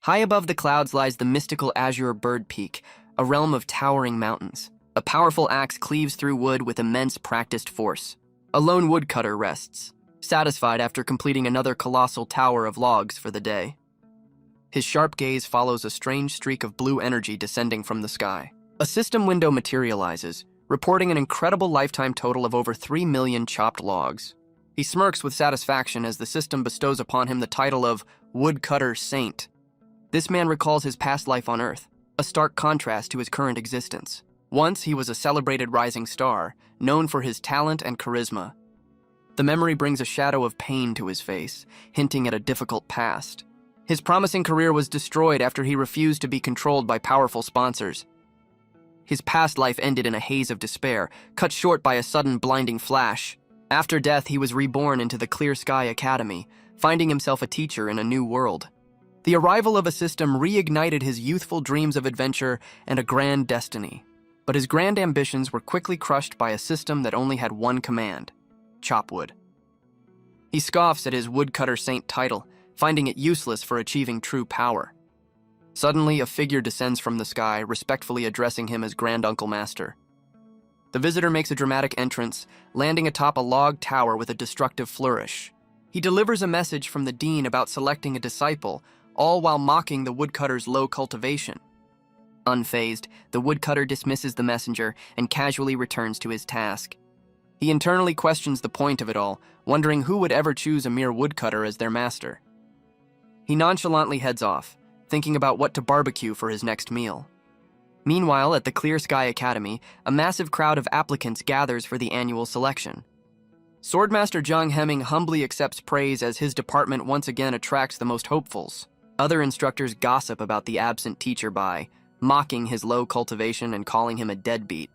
High above the clouds lies the mystical Azure Bird Peak, a realm of towering mountains. A powerful axe cleaves through wood with immense practiced force. A lone woodcutter rests, satisfied after completing another colossal tower of logs for the day. His sharp gaze follows a strange streak of blue energy descending from the sky. A system window materializes, reporting an incredible lifetime total of over 3 million chopped logs. He smirks with satisfaction as the system bestows upon him the title of Woodcutter Saint. This man recalls his past life on Earth, a stark contrast to his current existence. Once he was a celebrated rising star, known for his talent and charisma. The memory brings a shadow of pain to his face, hinting at a difficult past. His promising career was destroyed after he refused to be controlled by powerful sponsors. His past life ended in a haze of despair, cut short by a sudden blinding flash. After death, he was reborn into the Clear Sky Academy, finding himself a teacher in a new world. The arrival of a system reignited his youthful dreams of adventure and a grand destiny. But his grand ambitions were quickly crushed by a system that only had one command: chop wood. He scoffs at his Woodcutter Saint title, finding it useless for achieving true power. Suddenly, a figure descends from the sky, respectfully addressing him as Grand Uncle Master. The visitor makes a dramatic entrance, landing atop a log tower with a destructive flourish. He delivers a message from the dean about selecting a disciple, all while mocking the woodcutter's low cultivation. Unfazed, the woodcutter dismisses the messenger and casually returns to his task. He internally questions the point of it all, wondering who would ever choose a mere woodcutter as their master. He nonchalantly heads off, thinking about what to barbecue for his next meal. Meanwhile, at the Clear Sky Academy, a massive crowd of applicants gathers for the annual selection. Swordmaster Zhang Hemming humbly accepts praise as his department once again attracts the most hopefuls. Other instructors gossip about the absent teacher Bai, mocking his low cultivation and calling him a deadbeat.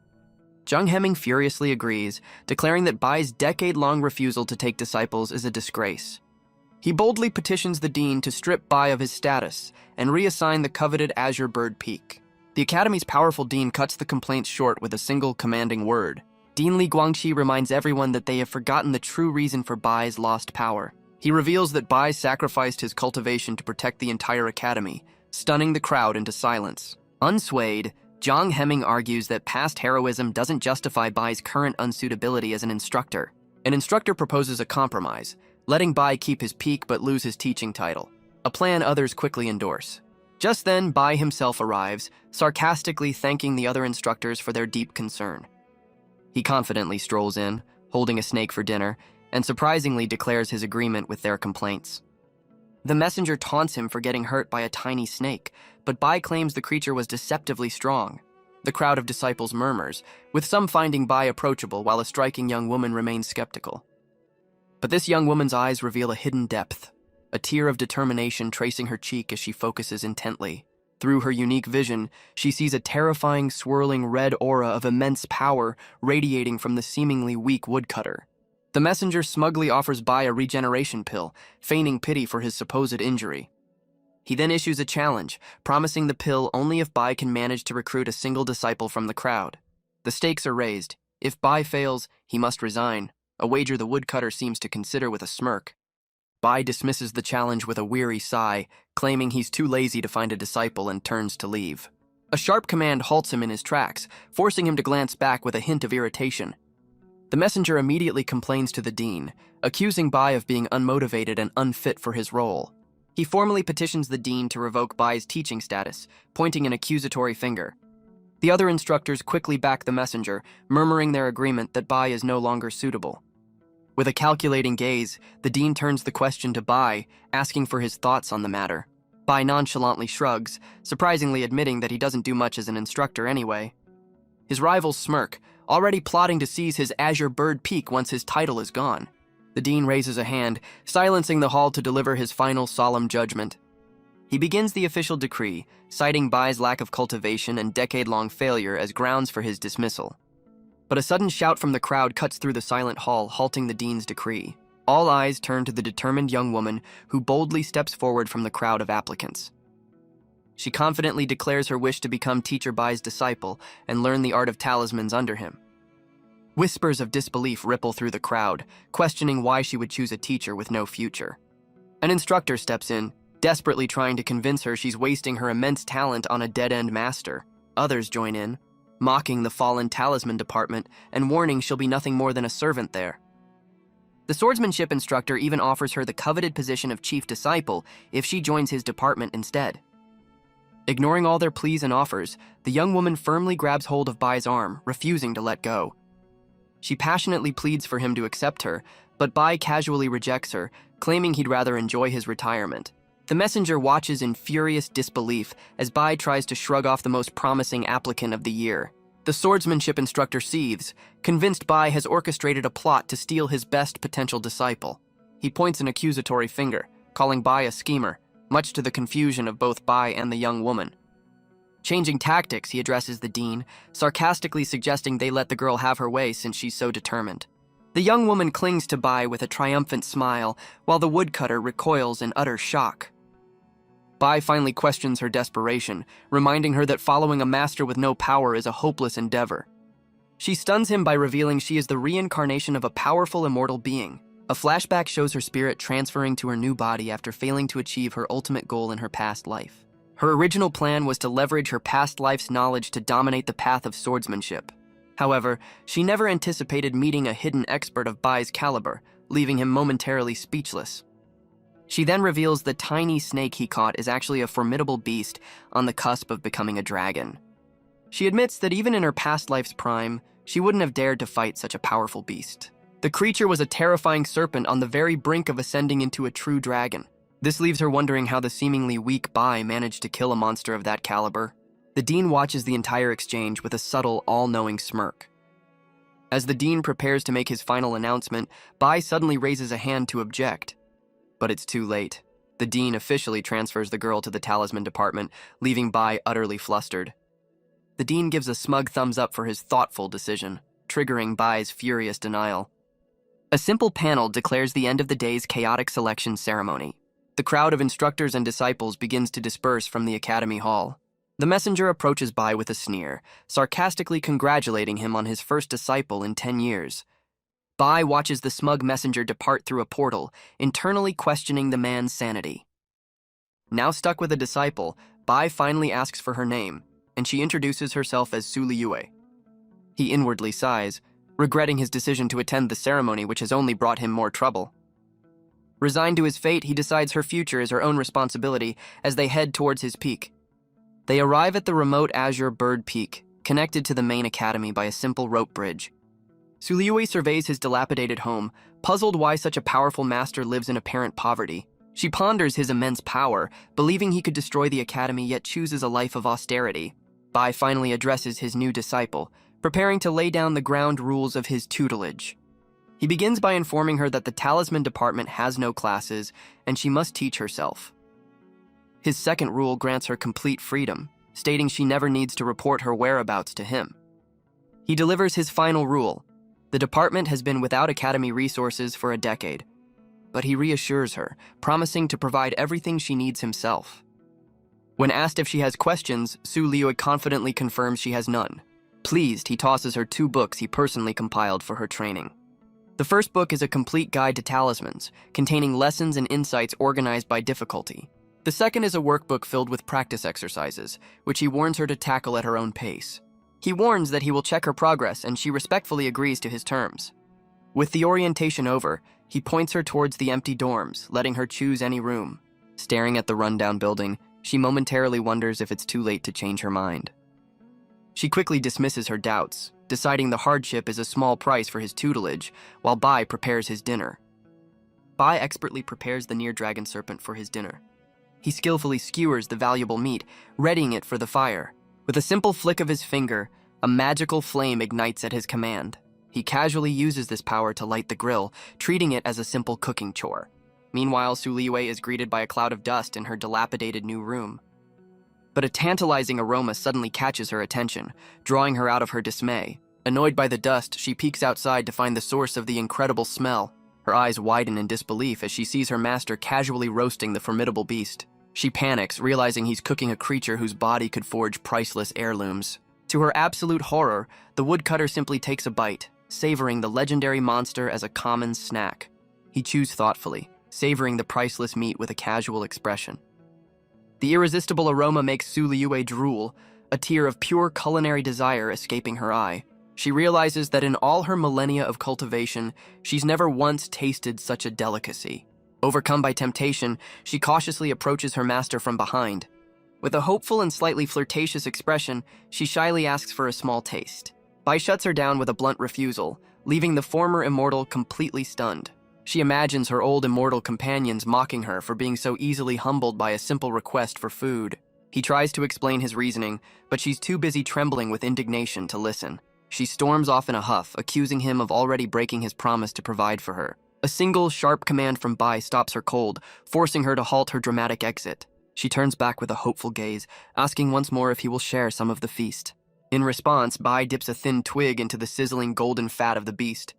Zhang Hemming furiously agrees, declaring that Bai's decade-long refusal to take disciples is a disgrace. He boldly petitions the dean to strip Bai of his status and reassign the coveted Azure Bird Peak. The Academy's powerful dean cuts the complaints short with a single commanding word. Dean Li Guangqi reminds everyone that they have forgotten the true reason for Bai's lost power. He reveals that Bai sacrificed his cultivation to protect the entire academy, stunning the crowd into silence. Unswayed, Zhang Hemming argues that past heroism doesn't justify Bai's current unsuitability as an instructor. An instructor proposes a compromise, letting Bai keep his peak but lose his teaching title, a plan others quickly endorse. Just then, Bai himself arrives, sarcastically thanking the other instructors for their deep concern. He confidently strolls in, holding a snake for dinner, and surprisingly declares his agreement with their complaints. The messenger taunts him for getting hurt by a tiny snake, but Bai claims the creature was deceptively strong. The crowd of disciples murmurs, with some finding Bai approachable while a striking young woman remains skeptical. But this young woman's eyes reveal a hidden depth, a tear of determination tracing her cheek as she focuses intently. Through her unique vision, she sees a terrifying, swirling red aura of immense power radiating from the seemingly weak woodcutter. The messenger smugly offers Bai a regeneration pill, feigning pity for his supposed injury. He then issues a challenge, promising the pill only if Bai can manage to recruit a single disciple from the crowd. The stakes are raised. If Bai fails, he must resign, a wager the woodcutter seems to consider with a smirk. Bai dismisses the challenge with a weary sigh, claiming he's too lazy to find a disciple and turns to leave. A sharp command halts him in his tracks, forcing him to glance back with a hint of irritation. The messenger immediately complains to the dean, accusing Bai of being unmotivated and unfit for his role. He formally petitions the dean to revoke Bai's teaching status, pointing an accusatory finger. The other instructors quickly back the messenger, murmuring their agreement that Bai is no longer suitable. With a calculating gaze, the dean turns the question to Bai, asking for his thoughts on the matter. Bai nonchalantly shrugs, surprisingly admitting that he doesn't do much as an instructor anyway. His rivals smirk, already plotting to seize his Azure Bird Peak once his title is gone. The dean raises a hand, silencing the hall to deliver his final solemn judgment. He begins the official decree, citing Bai's lack of cultivation and decade-long failure as grounds for his dismissal. But a sudden shout from the crowd cuts through the silent hall, halting the dean's decree. All eyes turn to the determined young woman who boldly steps forward from the crowd of applicants. She confidently declares her wish to become Teacher Bai's disciple and learn the art of talismans under him. Whispers of disbelief ripple through the crowd, questioning why she would choose a teacher with no future. An instructor steps in, desperately trying to convince her she's wasting her immense talent on a dead-end master. Others join in, mocking the fallen talisman department and warning she'll be nothing more than a servant there. The swordsmanship instructor even offers her the coveted position of chief disciple if she joins his department instead. Ignoring all their pleas and offers, the young woman firmly grabs hold of Bai's arm, refusing to let go. She passionately pleads for him to accept her, but Bai casually rejects her, claiming he'd rather enjoy his retirement. The messenger watches in furious disbelief as Bai tries to shrug off the most promising applicant of the year. The swordsmanship instructor seethes, convinced Bai has orchestrated a plot to steal his best potential disciple. He points an accusatory finger, calling Bai a schemer, much to the confusion of both Bai and the young woman. Changing tactics, he addresses the dean, sarcastically suggesting they let the girl have her way since she's so determined. The young woman clings to Bai with a triumphant smile, while the woodcutter recoils in utter shock. Bai finally questions her desperation, reminding her that following a master with no power is a hopeless endeavor. She stuns him by revealing she is the reincarnation of a powerful immortal being. A flashback shows her spirit transferring to her new body after failing to achieve her ultimate goal in her past life. Her original plan was to leverage her past life's knowledge to dominate the path of swordsmanship. However, she never anticipated meeting a hidden expert of Bai's caliber, leaving him momentarily speechless. She then reveals the tiny snake he caught is actually a formidable beast on the cusp of becoming a dragon. She admits that even in her past life's prime, she wouldn't have dared to fight such a powerful beast. The creature was a terrifying serpent on the very brink of ascending into a true dragon. This leaves her wondering how the seemingly weak Bai managed to kill a monster of that caliber. The dean watches the entire exchange with a subtle, all-knowing smirk. As the dean prepares to make his final announcement, Bai suddenly raises a hand to object. But it's too late. The dean officially transfers the girl to the talisman department, leaving Bai utterly flustered. The dean gives a smug thumbs up for his thoughtful decision, triggering Bai's furious denial. A simple panel declares the end of the day's chaotic selection ceremony. The crowd of instructors and disciples begins to disperse from the academy hall. The messenger approaches Bai with a sneer, sarcastically congratulating him on his first disciple in 10 years. Bai watches the smug messenger depart through a portal, internally questioning the man's sanity. Now stuck with a disciple, Bai finally asks for her name, and she introduces herself as Su Liyue. He inwardly sighs, regretting his decision to attend the ceremony which has only brought him more trouble. Resigned to his fate, he decides her future is her own responsibility as they head towards his peak. They arrive at the remote Azure Bird Peak, connected to the main academy by a simple rope bridge. Su Liyue surveys his dilapidated home, puzzled why such a powerful master lives in apparent poverty. She ponders his immense power, believing he could destroy the academy yet chooses a life of austerity. Bai finally addresses his new disciple, preparing to lay down the ground rules of his tutelage. He begins by informing her that the talisman department has no classes, and she must teach herself. His second rule grants her complete freedom, stating she never needs to report her whereabouts to him. He delivers his final rule. The department has been without academy resources for a decade, but he reassures her, promising to provide everything she needs himself. When asked if she has questions, Su Liyue confidently confirms she has none. Pleased, he tosses her 2 books he personally compiled for her training. The first book is a complete guide to talismans, containing lessons and insights organized by difficulty. The second is a workbook filled with practice exercises, which he warns her to tackle at her own pace. He warns that he will check her progress, and she respectfully agrees to his terms. With the orientation over, he points her towards the empty dorms, letting her choose any room. Staring at the rundown building, she momentarily wonders if it's too late to change her mind. She quickly dismisses her doubts, deciding the hardship is a small price for his tutelage, while Bai prepares his dinner. Bai expertly prepares the near-dragon serpent for his dinner. He skillfully skewers the valuable meat, readying it for the fire. With a simple flick of his finger, a magical flame ignites at his command. He casually uses this power to light the grill, treating it as a simple cooking chore. Meanwhile, Su Liyue is greeted by a cloud of dust in her dilapidated new room. But a tantalizing aroma suddenly catches her attention, drawing her out of her dismay. Annoyed by the dust, she peeks outside to find the source of the incredible smell. Her eyes widen in disbelief as she sees her master casually roasting the formidable beast. She panics, realizing he's cooking a creature whose body could forge priceless heirlooms. To her absolute horror, the woodcutter simply takes a bite, savoring the legendary monster as a common snack. He chews thoughtfully, savoring the priceless meat with a casual expression. The irresistible aroma makes Su Liyue drool, a tear of pure culinary desire escaping her eye. She realizes that in all her millennia of cultivation, she's never once tasted such a delicacy. Overcome by temptation, she cautiously approaches her master from behind. With a hopeful and slightly flirtatious expression, she shyly asks for a small taste. Bai shuts her down with a blunt refusal, leaving the former immortal completely stunned. She imagines her old immortal companions mocking her for being so easily humbled by a simple request for food. He tries to explain his reasoning, but she's too busy trembling with indignation to listen. She storms off in a huff, accusing him of already breaking his promise to provide for her. A single, sharp command from Bai stops her cold, forcing her to halt her dramatic exit. She turns back with a hopeful gaze, asking once more if he will share some of the feast. In response, Bai dips a thin twig into the sizzling golden fat of the beast.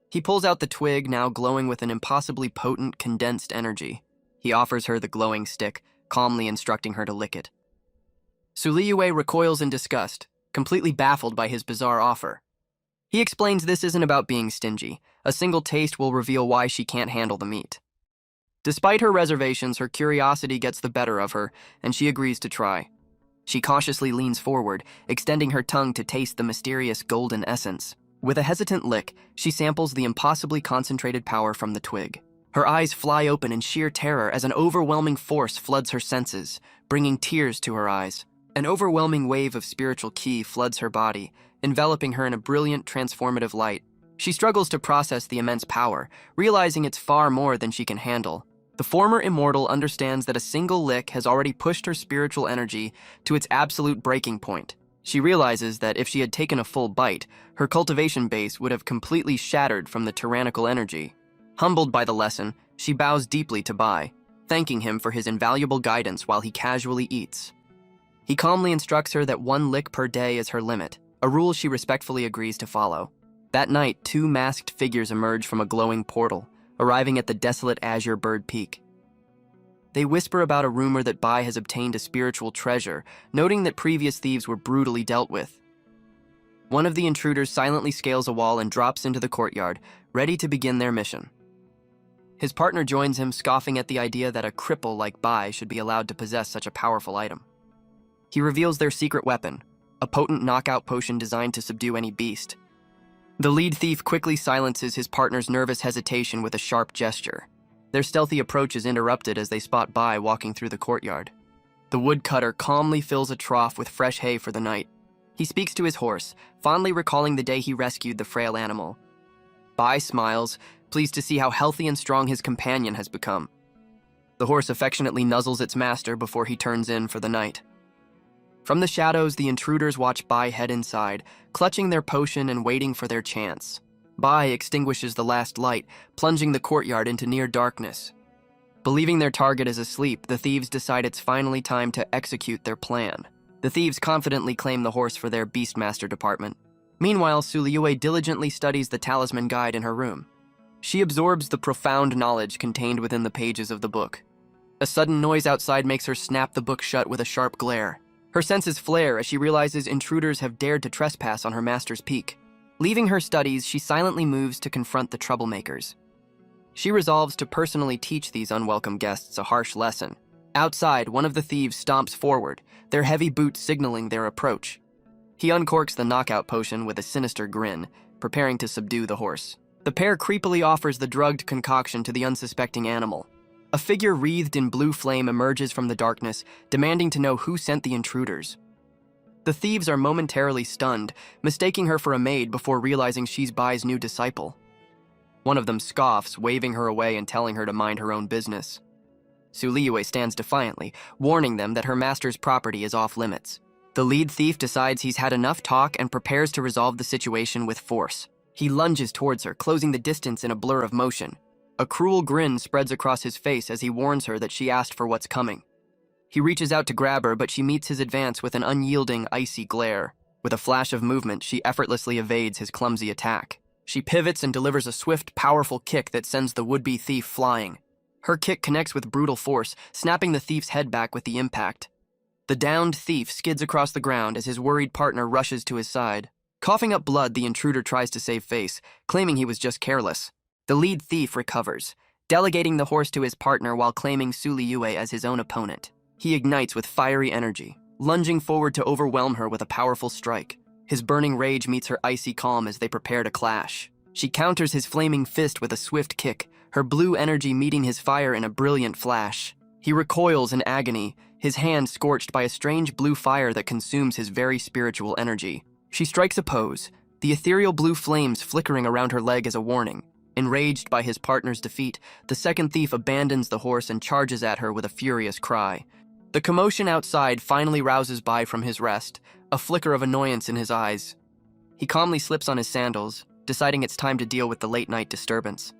He pulls out the twig, now glowing with an impossibly potent, condensed energy. He offers her the glowing stick, calmly instructing her to lick it. Su Liyue recoils in disgust, completely baffled by his bizarre offer. He explains this isn't about being stingy. A single taste will reveal why she can't handle the meat. Despite her reservations, her curiosity gets the better of her, and she agrees to try. She cautiously leans forward, extending her tongue to taste the mysterious golden essence. With a hesitant lick, she samples the impossibly concentrated power from the twig. Her eyes fly open in sheer terror as an overwhelming force floods her senses, bringing tears to her eyes. An overwhelming wave of spiritual ki floods her body, enveloping her in a brilliant, transformative light. She struggles to process the immense power, realizing it's far more than she can handle. The former immortal understands that a single lick has already pushed her spiritual energy to its absolute breaking point. She realizes that if she had taken a full bite, her cultivation base would have completely shattered from the tyrannical energy. Humbled by the lesson, she bows deeply to Bai, thanking him for his invaluable guidance while he casually eats. He calmly instructs her that 1 lick per day is her limit, a rule she respectfully agrees to follow. That night, 2 masked figures emerge from a glowing portal, arriving at the desolate Azure Bird Peak. They whisper about a rumor that Bai has obtained a spiritual treasure, noting that previous thieves were brutally dealt with. One of the intruders silently scales a wall and drops into the courtyard, ready to begin their mission. His partner joins him, scoffing at the idea that a cripple like Bai should be allowed to possess such a powerful item. He reveals their secret weapon, a potent knockout potion designed to subdue any beast. The lead thief quickly silences his partner's nervous hesitation with a sharp gesture. Their stealthy approach is interrupted as they spot Bai walking through the courtyard. The woodcutter calmly fills a trough with fresh hay for the night. He speaks to his horse, fondly recalling the day he rescued the frail animal. Bai smiles, pleased to see how healthy and strong his companion has become. The horse affectionately nuzzles its master before he turns in for the night. From the shadows, the intruders watch Bai head inside, clutching their potion and waiting for their chance. Bai extinguishes the last light, plunging the courtyard into near darkness. Believing their target is asleep, the thieves decide it's finally time to execute their plan. The thieves confidently claim the horse for their beastmaster department. Meanwhile, Su Liyue diligently studies the talisman guide in her room. She absorbs the profound knowledge contained within the pages of the book. A sudden noise outside makes her snap the book shut with a sharp glare. Her senses flare as she realizes intruders have dared to trespass on her master's peak. Leaving her studies, she silently moves to confront the troublemakers. She resolves to personally teach these unwelcome guests a harsh lesson. Outside, one of the thieves stomps forward, their heavy boots signaling their approach. He uncorks the knockout potion with a sinister grin, preparing to subdue the horse. The pair creepily offers the drugged concoction to the unsuspecting animal. A figure wreathed in blue flame emerges from the darkness, demanding to know who sent the intruders. The thieves are momentarily stunned, mistaking her for a maid before realizing she's Bai's new disciple. One of them scoffs, waving her away and telling her to mind her own business. Su Liyue stands defiantly, warning them that her master's property is off limits. The lead thief decides he's had enough talk and prepares to resolve the situation with force. He lunges towards her, closing the distance in a blur of motion. A cruel grin spreads across his face as he warns her that she asked for what's coming. He reaches out to grab her, but she meets his advance with an unyielding, icy glare. With a flash of movement, she effortlessly evades his clumsy attack. She pivots and delivers a swift, powerful kick that sends the would-be thief flying. Her kick connects with brutal force, snapping the thief's head back with the impact. The downed thief skids across the ground as his worried partner rushes to his side. Coughing up blood, the intruder tries to save face, claiming he was just careless. The lead thief recovers, delegating the horse to his partner while claiming Su Liyue as his own opponent. He ignites with fiery energy, lunging forward to overwhelm her with a powerful strike. His burning rage meets her icy calm as they prepare to clash. She counters his flaming fist with a swift kick, her blue energy meeting his fire in a brilliant flash. He recoils in agony, his hand scorched by a strange blue fire that consumes his very spiritual energy. She strikes a pose, the ethereal blue flames flickering around her leg as a warning. Enraged by his partner's defeat, the second thief abandons the horse and charges at her with a furious cry. The commotion outside finally rouses Bai from his rest, a flicker of annoyance in his eyes. He calmly slips on his sandals, deciding it's time to deal with the late-night disturbance.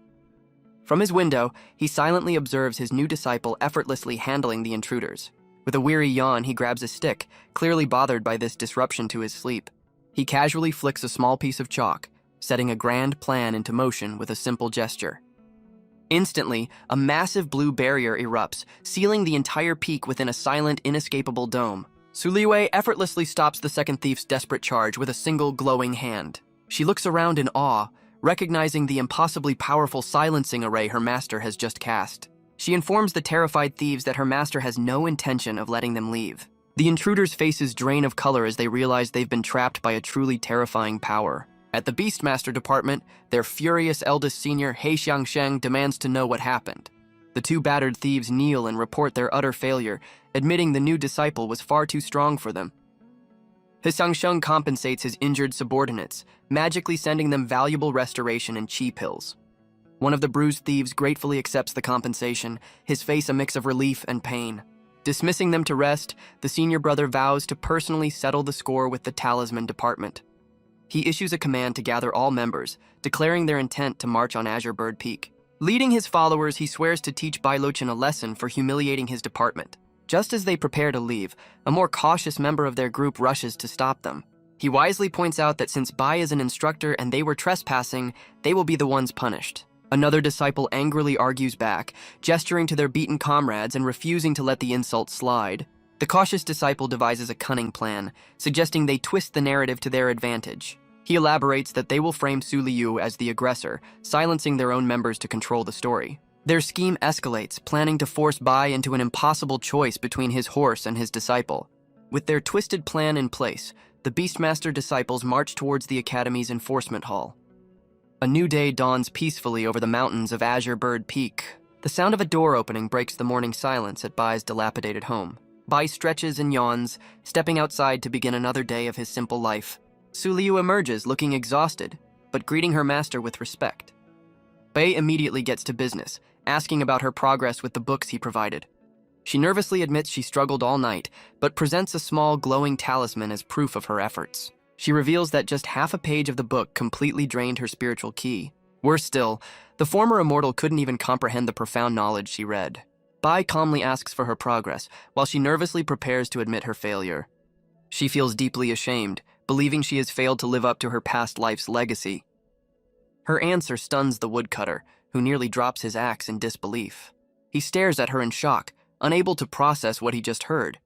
From his window, he silently observes his new disciple effortlessly handling the intruders. With a weary yawn, he grabs a stick, clearly bothered by this disruption to his sleep. He casually flicks a small piece of chalk, setting a grand plan into motion with a simple gesture. Instantly, a massive blue barrier erupts, sealing the entire peak within a silent, inescapable dome. Suliwei effortlessly stops the second thief's desperate charge with a single glowing hand. She looks around in awe, recognizing the impossibly powerful silencing array her master has just cast. She informs the terrified thieves that her master has no intention of letting them leave. The intruders' faces drain of color as they realize they've been trapped by a truly terrifying power. At the Beastmaster department, their furious eldest senior, He Xiangsheng, demands to know what happened. The two battered thieves kneel and report their utter failure, admitting the new disciple was far too strong for them. He Xiangsheng compensates his injured subordinates, magically sending them valuable restoration and chi pills. One of the bruised thieves gratefully accepts the compensation, his face a mix of relief and pain. Dismissing them to rest, the senior brother vows to personally settle the score with the Talisman department. He issues a command to gather all members, declaring their intent to march on Azure Bird Peak. Leading his followers, he swears to teach Bai Lochin a lesson for humiliating his department. Just as they prepare to leave, a more cautious member of their group rushes to stop them. He wisely points out that since Bai is an instructor and they were trespassing, they will be the ones punished. Another disciple angrily argues back, gesturing to their beaten comrades and refusing to let the insult slide. The cautious disciple devises a cunning plan, suggesting they twist the narrative to their advantage. He elaborates that they will frame Su Liu as the aggressor, silencing their own members to control the story. Their scheme escalates, planning to force Bai into an impossible choice between his horse and his disciple. With their twisted plan in place, the Beastmaster disciples march towards the Academy's enforcement hall. A new day dawns peacefully over the mountains of Azure Bird Peak. The sound of a door opening breaks the morning silence at Bai's dilapidated home. Bai stretches and yawns, stepping outside to begin another day of his simple life. Su Liu emerges looking exhausted, but greeting her master with respect. Bai immediately gets to business, asking about her progress with the books he provided. She nervously admits she struggled all night, but presents a small glowing talisman as proof of her efforts. She reveals that just half a page of the book completely drained her spiritual ki. Worse still, the former immortal couldn't even comprehend the profound knowledge she read. Bai calmly asks for her progress, while she nervously prepares to admit her failure. She feels deeply ashamed, believing she has failed to live up to her past life's legacy. Her answer stuns the woodcutter, who nearly drops his axe in disbelief. He stares at her in shock, unable to process what he just heard.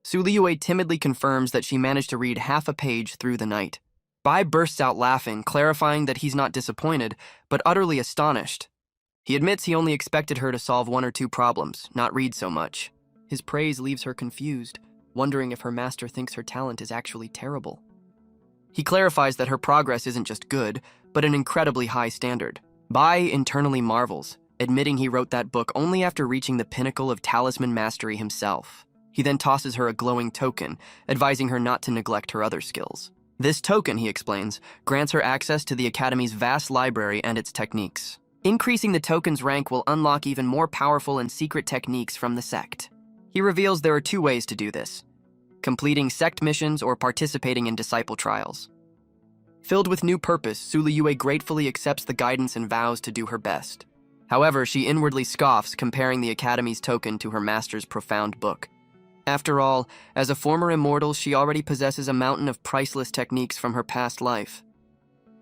Su Liu timidly confirms that she managed to read half a page through the night. Bai bursts out laughing, clarifying that he's not disappointed, but utterly astonished. He admits he only expected her to solve one or two problems, not read so much. His praise leaves her confused, wondering if her master thinks her talent is actually terrible. He clarifies that her progress isn't just good, but an incredibly high standard. Bai internally marvels, admitting he wrote that book only after reaching the pinnacle of talisman mastery himself. He then tosses her a glowing token, advising her not to neglect her other skills. This token, he explains, grants her access to the Academy's vast library and its techniques. Increasing the token's rank will unlock even more powerful and secret techniques from the sect. He reveals there are two ways to do this: completing sect missions or participating in disciple trials. Filled with new purpose, Su Liu gratefully accepts the guidance and vows to do her best. However, she inwardly scoffs, comparing the Academy's token to her master's profound book. After all, as a former immortal, she already possesses a mountain of priceless techniques from her past life.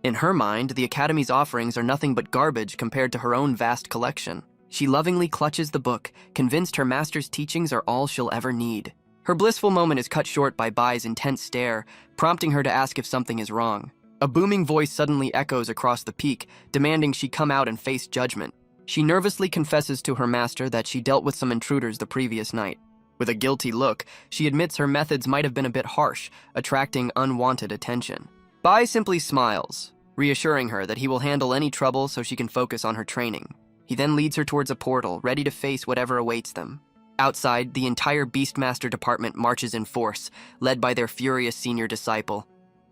In her mind, the Academy's offerings are nothing but garbage compared to her own vast collection. She lovingly clutches the book, convinced her master's teachings are all she'll ever need. Her blissful moment is cut short by Bai's intense stare, prompting her to ask if something is wrong. A booming voice suddenly echoes across the peak, demanding she come out and face judgment. She nervously confesses to her master that she dealt with some intruders the previous night. With a guilty look, she admits her methods might have been a bit harsh, attracting unwanted attention. Bai simply smiles, reassuring her that he will handle any trouble so she can focus on her training. He then leads her towards a portal, ready to face whatever awaits them. Outside, the entire Beastmaster department marches in force, led by their furious senior disciple.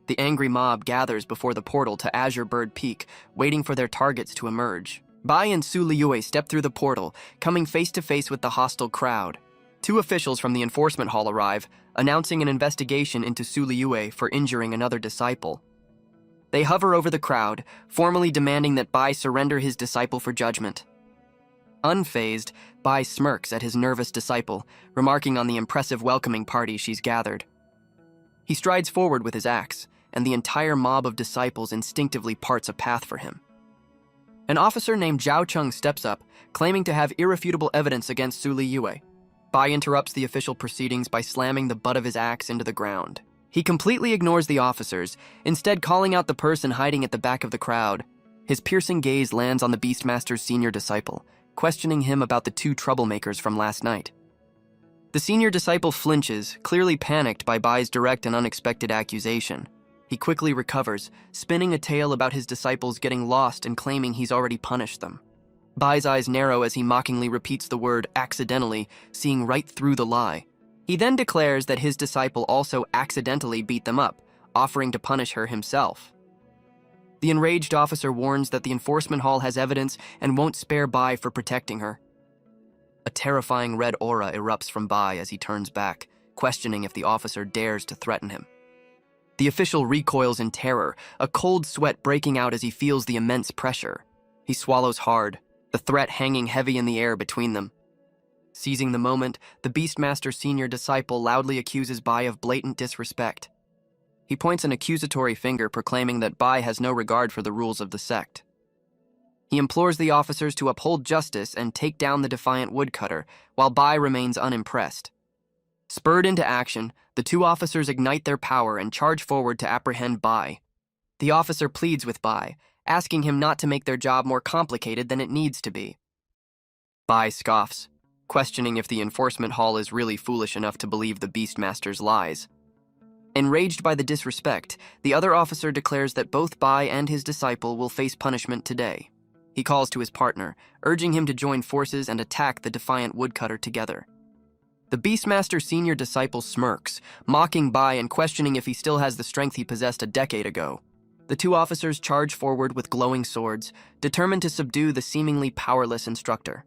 The angry mob gathers before the portal to Azure Bird Peak, waiting for their targets to emerge. Bai and Su Liyue step through the portal, coming face to face with the hostile crowd. Two officials from the enforcement hall arrive, announcing an investigation into Su Liyue for injuring another disciple. They hover over the crowd, formally demanding that Bai surrender his disciple for judgment. Unfazed, Bai smirks at his nervous disciple, remarking on the impressive welcoming party she's gathered. He strides forward with his axe, and the entire mob of disciples instinctively parts a path for him. An officer named Zhao Cheng steps up, claiming to have irrefutable evidence against Su Liyue. Bai interrupts the official proceedings by slamming the butt of his axe into the ground. He completely ignores the officers, instead calling out the person hiding at the back of the crowd. His piercing gaze lands on the Beastmaster's senior disciple, questioning him about the two troublemakers from last night. The senior disciple flinches, clearly panicked by Bai's direct and unexpected accusation. He quickly recovers, spinning a tale about his disciples getting lost and claiming he's already punished them. Bai's eyes narrow as he mockingly repeats the word accidentally, seeing right through the lie. He then declares that his disciple also accidentally beat them up, offering to punish her himself. The enraged officer warns that the enforcement hall has evidence and won't spare Bai for protecting her. A terrifying red aura erupts from Bai as he turns back, questioning if the officer dares to threaten him. The official recoils in terror, a cold sweat breaking out as he feels the immense pressure. He swallows hard, the threat hanging heavy in the air between them. Seizing the moment, the Beastmaster senior disciple loudly accuses Bai of blatant disrespect. He points an accusatory finger, proclaiming that Bai has no regard for the rules of the sect. He implores the officers to uphold justice and take down the defiant woodcutter, while Bai remains unimpressed. Spurred into action, the two officers ignite their power and charge forward to apprehend Bai. The officer pleads with Bai, asking him not to make their job more complicated than it needs to be. Bai scoffs, questioning if the enforcement hall is really foolish enough to believe the Beastmaster's lies. Enraged by the disrespect, the other officer declares that both Bai and his disciple will face punishment today. He calls to his partner, urging him to join forces and attack the defiant woodcutter together. The Beastmaster senior disciple smirks, mocking Bai and questioning if he still has the strength he possessed a decade ago. The two officers charge forward with glowing swords, determined to subdue the seemingly powerless instructor.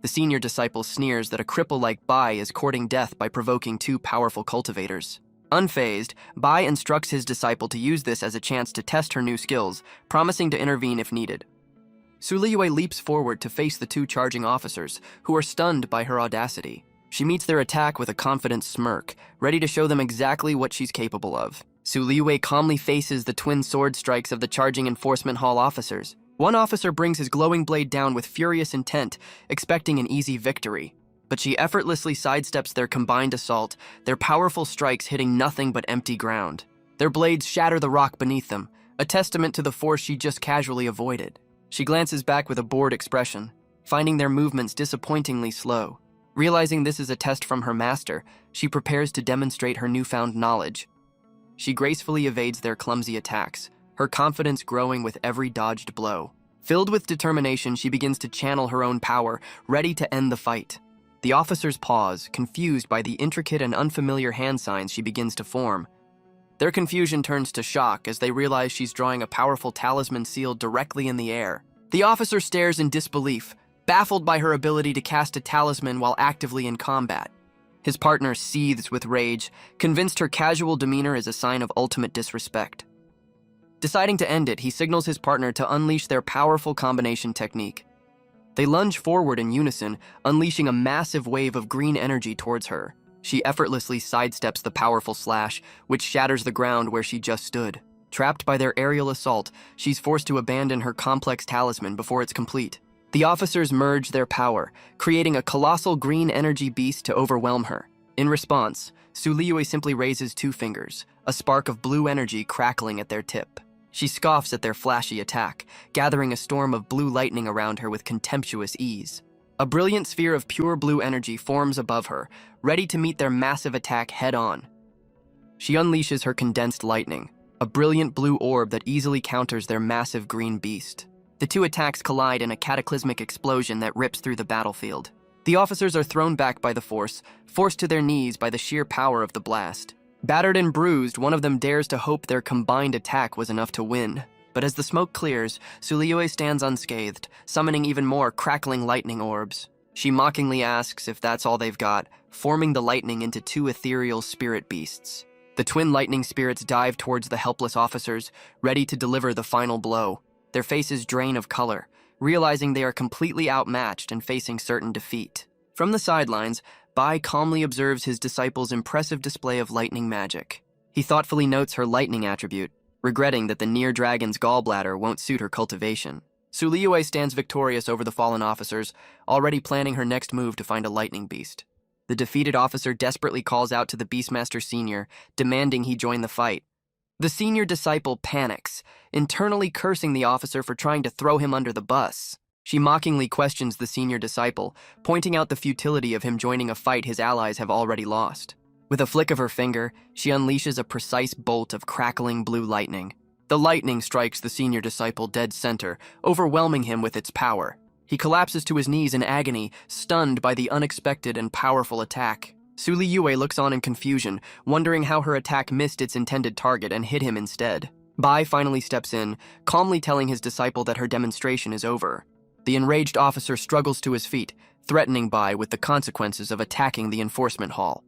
The senior disciple sneers that a cripple like Bai is courting death by provoking two powerful cultivators. Unfazed, Bai instructs his disciple to use this as a chance to test her new skills, promising to intervene if needed. Su Liyue leaps forward to face the two charging officers, who are stunned by her audacity. She meets their attack with a confident smirk, ready to show them exactly what she's capable of. Su Liyue calmly faces the twin sword strikes of the charging enforcement hall officers. One officer brings his glowing blade down with furious intent, expecting an easy victory. But she effortlessly sidesteps their combined assault, their powerful strikes hitting nothing but empty ground. Their blades shatter the rock beneath them, a testament to the force she just casually avoided. She glances back with a bored expression, finding their movements disappointingly slow. Realizing this is a test from her master, she prepares to demonstrate her newfound knowledge. She gracefully evades their clumsy attacks, her confidence growing with every dodged blow. Filled with determination, she begins to channel her own power, ready to end the fight. The officers pause, confused by the intricate and unfamiliar hand signs she begins to form. Their confusion turns to shock as they realize she's drawing a powerful talisman seal directly in the air. The officer stares in disbelief, baffled by her ability to cast a talisman while actively in combat. His partner seethes with rage, convinced her casual demeanor is a sign of ultimate disrespect. Deciding to end it, he signals his partner to unleash their powerful combination technique. They lunge forward in unison, unleashing a massive wave of green energy towards her. She effortlessly sidesteps the powerful slash, which shatters the ground where she just stood. Trapped by their aerial assault, she's forced to abandon her complex talisman before it's complete. The officers merge their power, creating a colossal green energy beast to overwhelm her. In response, Su Liyue simply raises two fingers, a spark of blue energy crackling at their tip. She scoffs at their flashy attack, gathering a storm of blue lightning around her with contemptuous ease. A brilliant sphere of pure blue energy forms above her, ready to meet their massive attack head-on. She unleashes her condensed lightning, a brilliant blue orb that easily counters their massive green beast. The two attacks collide in a cataclysmic explosion that rips through the battlefield. The officers are thrown back by the force, forced to their knees by the sheer power of the blast. Battered and bruised, one of them dares to hope their combined attack was enough to win. But as the smoke clears, Suliyue stands unscathed, summoning even more crackling lightning orbs. She mockingly asks if that's all they've got, forming the lightning into two ethereal spirit beasts. The twin lightning spirits dive towards the helpless officers, ready to deliver the final blow. Their faces drain of color, realizing they are completely outmatched and facing certain defeat. From the sidelines, Bai calmly observes his disciple's impressive display of lightning magic. He thoughtfully notes her lightning attribute, regretting that the near dragon's gallbladder won't suit her cultivation. Suliyue stands victorious over the fallen officers, already planning her next move to find a lightning beast. The defeated officer desperately calls out to the Beastmaster Senior, demanding he join the fight. The senior disciple panics, internally cursing the officer for trying to throw him under the bus. She mockingly questions the senior disciple, pointing out the futility of him joining a fight his allies have already lost. With a flick of her finger, she unleashes a precise bolt of crackling blue lightning. The lightning strikes the senior disciple dead center, overwhelming him with its power. He collapses to his knees in agony, stunned by the unexpected and powerful attack. Suliyue looks on in confusion, wondering how her attack missed its intended target and hit him instead. Bai finally steps in, calmly telling his disciple that her demonstration is over. The enraged officer struggles to his feet, threatening Bai with the consequences of attacking the enforcement hall.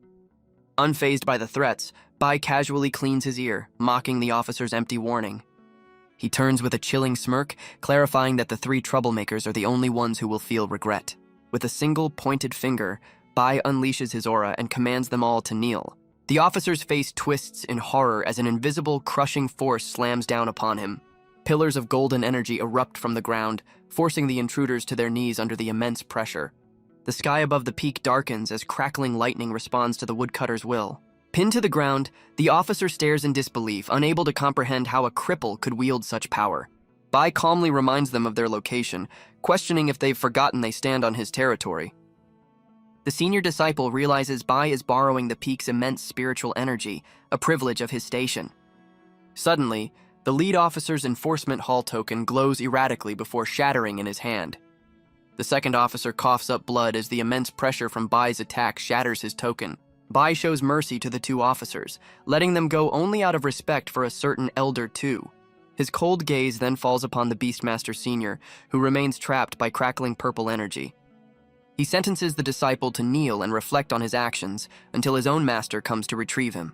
Unfazed by the threats, Bai casually cleans his ear, mocking the officer's empty warning. He turns with a chilling smirk, clarifying that the three troublemakers are the only ones who will feel regret. With a single pointed finger, Bai unleashes his aura and commands them all to kneel. The officer's face twists in horror as an invisible, crushing force slams down upon him. Pillars of golden energy erupt from the ground, forcing the intruders to their knees under the immense pressure. The sky above the peak darkens as crackling lightning responds to the woodcutter's will. Pinned to the ground, the officer stares in disbelief, unable to comprehend how a cripple could wield such power. Bai calmly reminds them of their location, questioning if they've forgotten they stand on his territory. The senior disciple realizes Bai is borrowing the peak's immense spiritual energy, a privilege of his station. Suddenly, the lead officer's enforcement hall token glows erratically before shattering in his hand. The second officer coughs up blood as the immense pressure from Bai's attack shatters his token. Bai shows mercy to the two officers, letting them go only out of respect for a certain Elder II. His cold gaze then falls upon the Beastmaster Senior, who remains trapped by crackling purple energy. He sentences the disciple to kneel and reflect on his actions until his own master comes to retrieve him.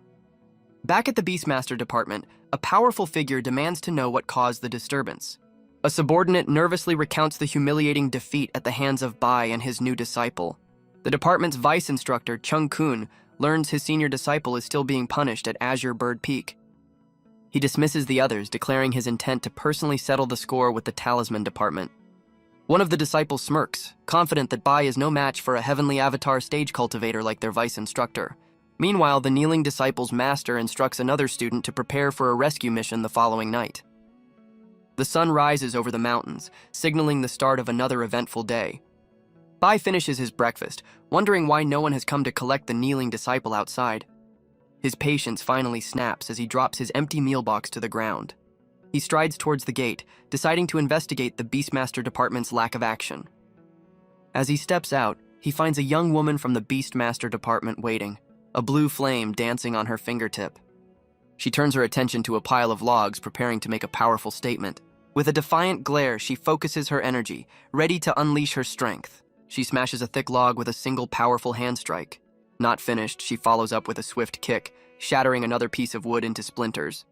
Back at the Beastmaster department, a powerful figure demands to know what caused the disturbance. A subordinate nervously recounts the humiliating defeat at the hands of Bai and his new disciple. The department's vice instructor, Chung Kun, learns his senior disciple is still being punished at Azure Bird Peak. He dismisses the others, declaring his intent to personally settle the score with the Talisman department. One of the disciples smirks, confident that Bai is no match for a heavenly avatar stage cultivator like their vice instructor. Meanwhile, the kneeling disciple's master instructs another student to prepare for a rescue mission the following night. The sun rises over the mountains, signaling the start of another eventful day. Bai finishes his breakfast, wondering why no one has come to collect the kneeling disciple outside. His patience finally snaps as he drops his empty meal box to the ground. He strides towards the gate, deciding to investigate the Beastmaster department's lack of action. As he steps out, he finds a young woman from the Beastmaster department waiting, a blue flame dancing on her fingertip. She turns her attention to a pile of logs, preparing to make a powerful statement. With a defiant glare, she focuses her energy, ready to unleash her strength. She smashes a thick log with a single powerful hand strike. Not finished, she follows up with a swift kick, shattering another piece of wood into splinters.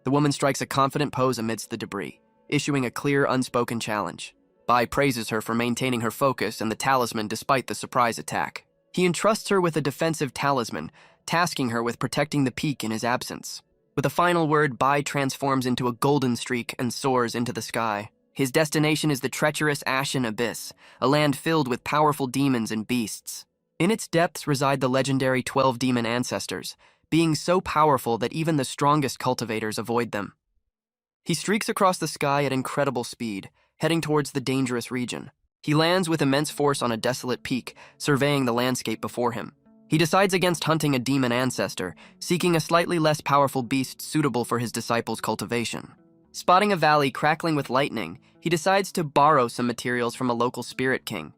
The woman strikes a confident pose amidst the debris, issuing a clear, unspoken challenge. Bai praises her for maintaining her focus and the talisman despite the surprise attack. He entrusts her with a defensive talisman, tasking her with protecting the peak in his absence. With a final word, Bai transforms into a golden streak and soars into the sky. His destination is the treacherous Ashen abyss, a land filled with powerful demons and beasts. In its depths reside the legendary 12 demon ancestors, being so powerful that even the strongest cultivators avoid them. He streaks across the sky at incredible speed, heading towards the dangerous region. He lands with immense force on a desolate peak, surveying the landscape before him. He decides against hunting a demon ancestor, seeking a slightly less powerful beast suitable for his disciples' cultivation. Spotting a valley crackling with lightning, he decides to borrow some materials from a local spirit king.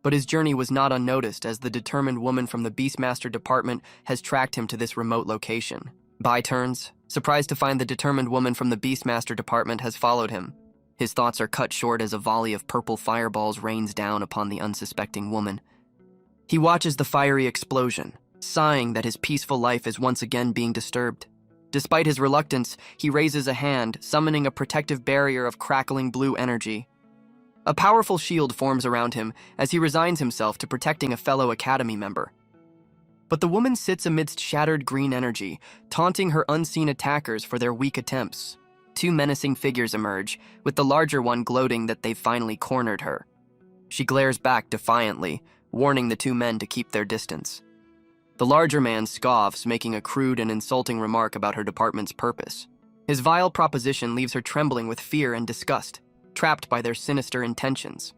But his journey was not unnoticed, as the determined woman from the Beastmaster department has tracked him to this remote location. Bai turns, surprised to find the determined woman from the Beastmaster department has followed him. His thoughts are cut short as a volley of purple fireballs rains down upon the unsuspecting woman. He watches the fiery explosion, sighing that his peaceful life is once again being disturbed. Despite his reluctance, he raises a hand, summoning a protective barrier of crackling blue energy. A powerful shield forms around him as he resigns himself to protecting a fellow Academy member. But the woman sits amidst shattered green energy, taunting her unseen attackers for their weak attempts. Two menacing figures emerge, with the larger one gloating that they've finally cornered her. She glares back defiantly, warning the two men to keep their distance. The larger man scoffs, making a crude and insulting remark about her department's purpose. His vile proposition leaves her trembling with fear and disgust, trapped by their sinister intentions.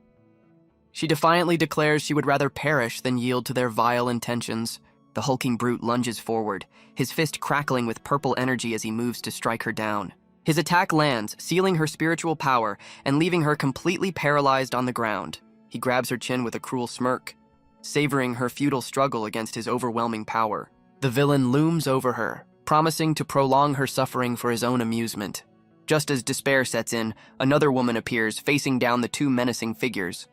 She defiantly declares she would rather perish than yield to their vile intentions. The hulking brute lunges forward, his fist crackling with purple energy as he moves to strike her down. His attack lands, sealing her spiritual power and leaving her completely paralyzed on the ground. He grabs her chin with a cruel smirk, savoring her futile struggle against his overwhelming power. The villain looms over her, promising to prolong her suffering for his own amusement. Just as despair sets in, another woman appears, facing down the two menacing figures.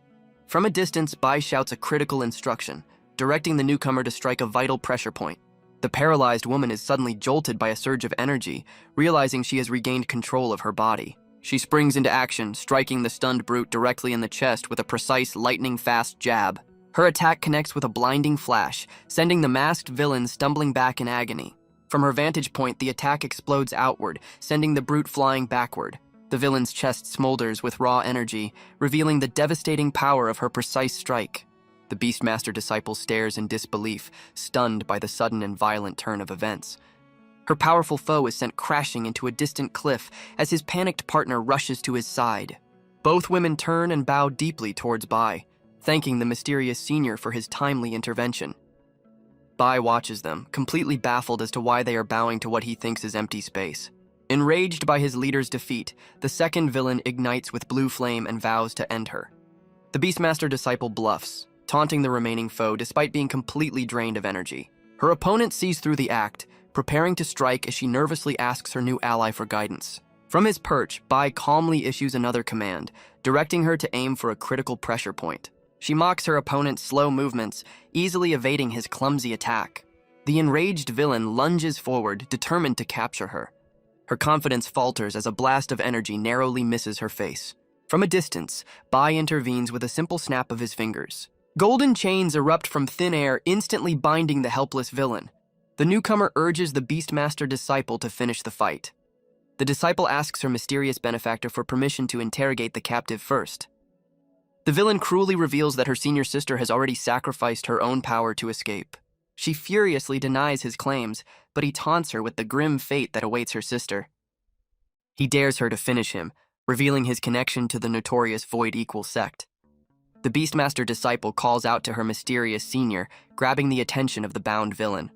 From a distance, Bai shouts a critical instruction, directing the newcomer to strike a vital pressure point. The paralyzed woman is suddenly jolted by a surge of energy, realizing she has regained control of her body. She springs into action, striking the stunned brute directly in the chest with a precise, lightning-fast jab. Her attack connects with a blinding flash, sending the masked villain stumbling back in agony. From her vantage point, the attack explodes outward, sending the brute flying backward. The villain's chest smolders with raw energy, revealing the devastating power of her precise strike. The Beastmaster disciple stares in disbelief, stunned by the sudden and violent turn of events. Her powerful foe is sent crashing into a distant cliff as his panicked partner rushes to his side. Both women turn and bow deeply towards Bai, thanking the mysterious senior for his timely intervention. Bai watches them, completely baffled as to why they are bowing to what he thinks is empty space. Enraged by his leader's defeat, the second villain ignites with blue flame and vows to end her. The Beastmaster disciple bluffs, taunting the remaining foe despite being completely drained of energy. Her opponent sees through the act, preparing to strike as she nervously asks her new ally for guidance. From his perch, Bai calmly issues another command, directing her to aim for a critical pressure point. She mocks her opponent's slow movements, easily evading his clumsy attack. The enraged villain lunges forward, determined to capture her. Her confidence falters as a blast of energy narrowly misses her face. From a distance, Bai intervenes with a simple snap of his fingers. Golden chains erupt from thin air, instantly binding the helpless villain. The newcomer urges the Beastmaster disciple to finish the fight. The disciple asks her mysterious benefactor for permission to interrogate the captive first. The villain cruelly reveals that her senior sister has already sacrificed her own power to escape. She furiously denies his claims, but he taunts her with the grim fate that awaits her sister. He dares her to finish him, revealing his connection to the notorious Void Equal sect. The Beastmaster disciple calls out to her mysterious senior, grabbing the attention of the bound villain.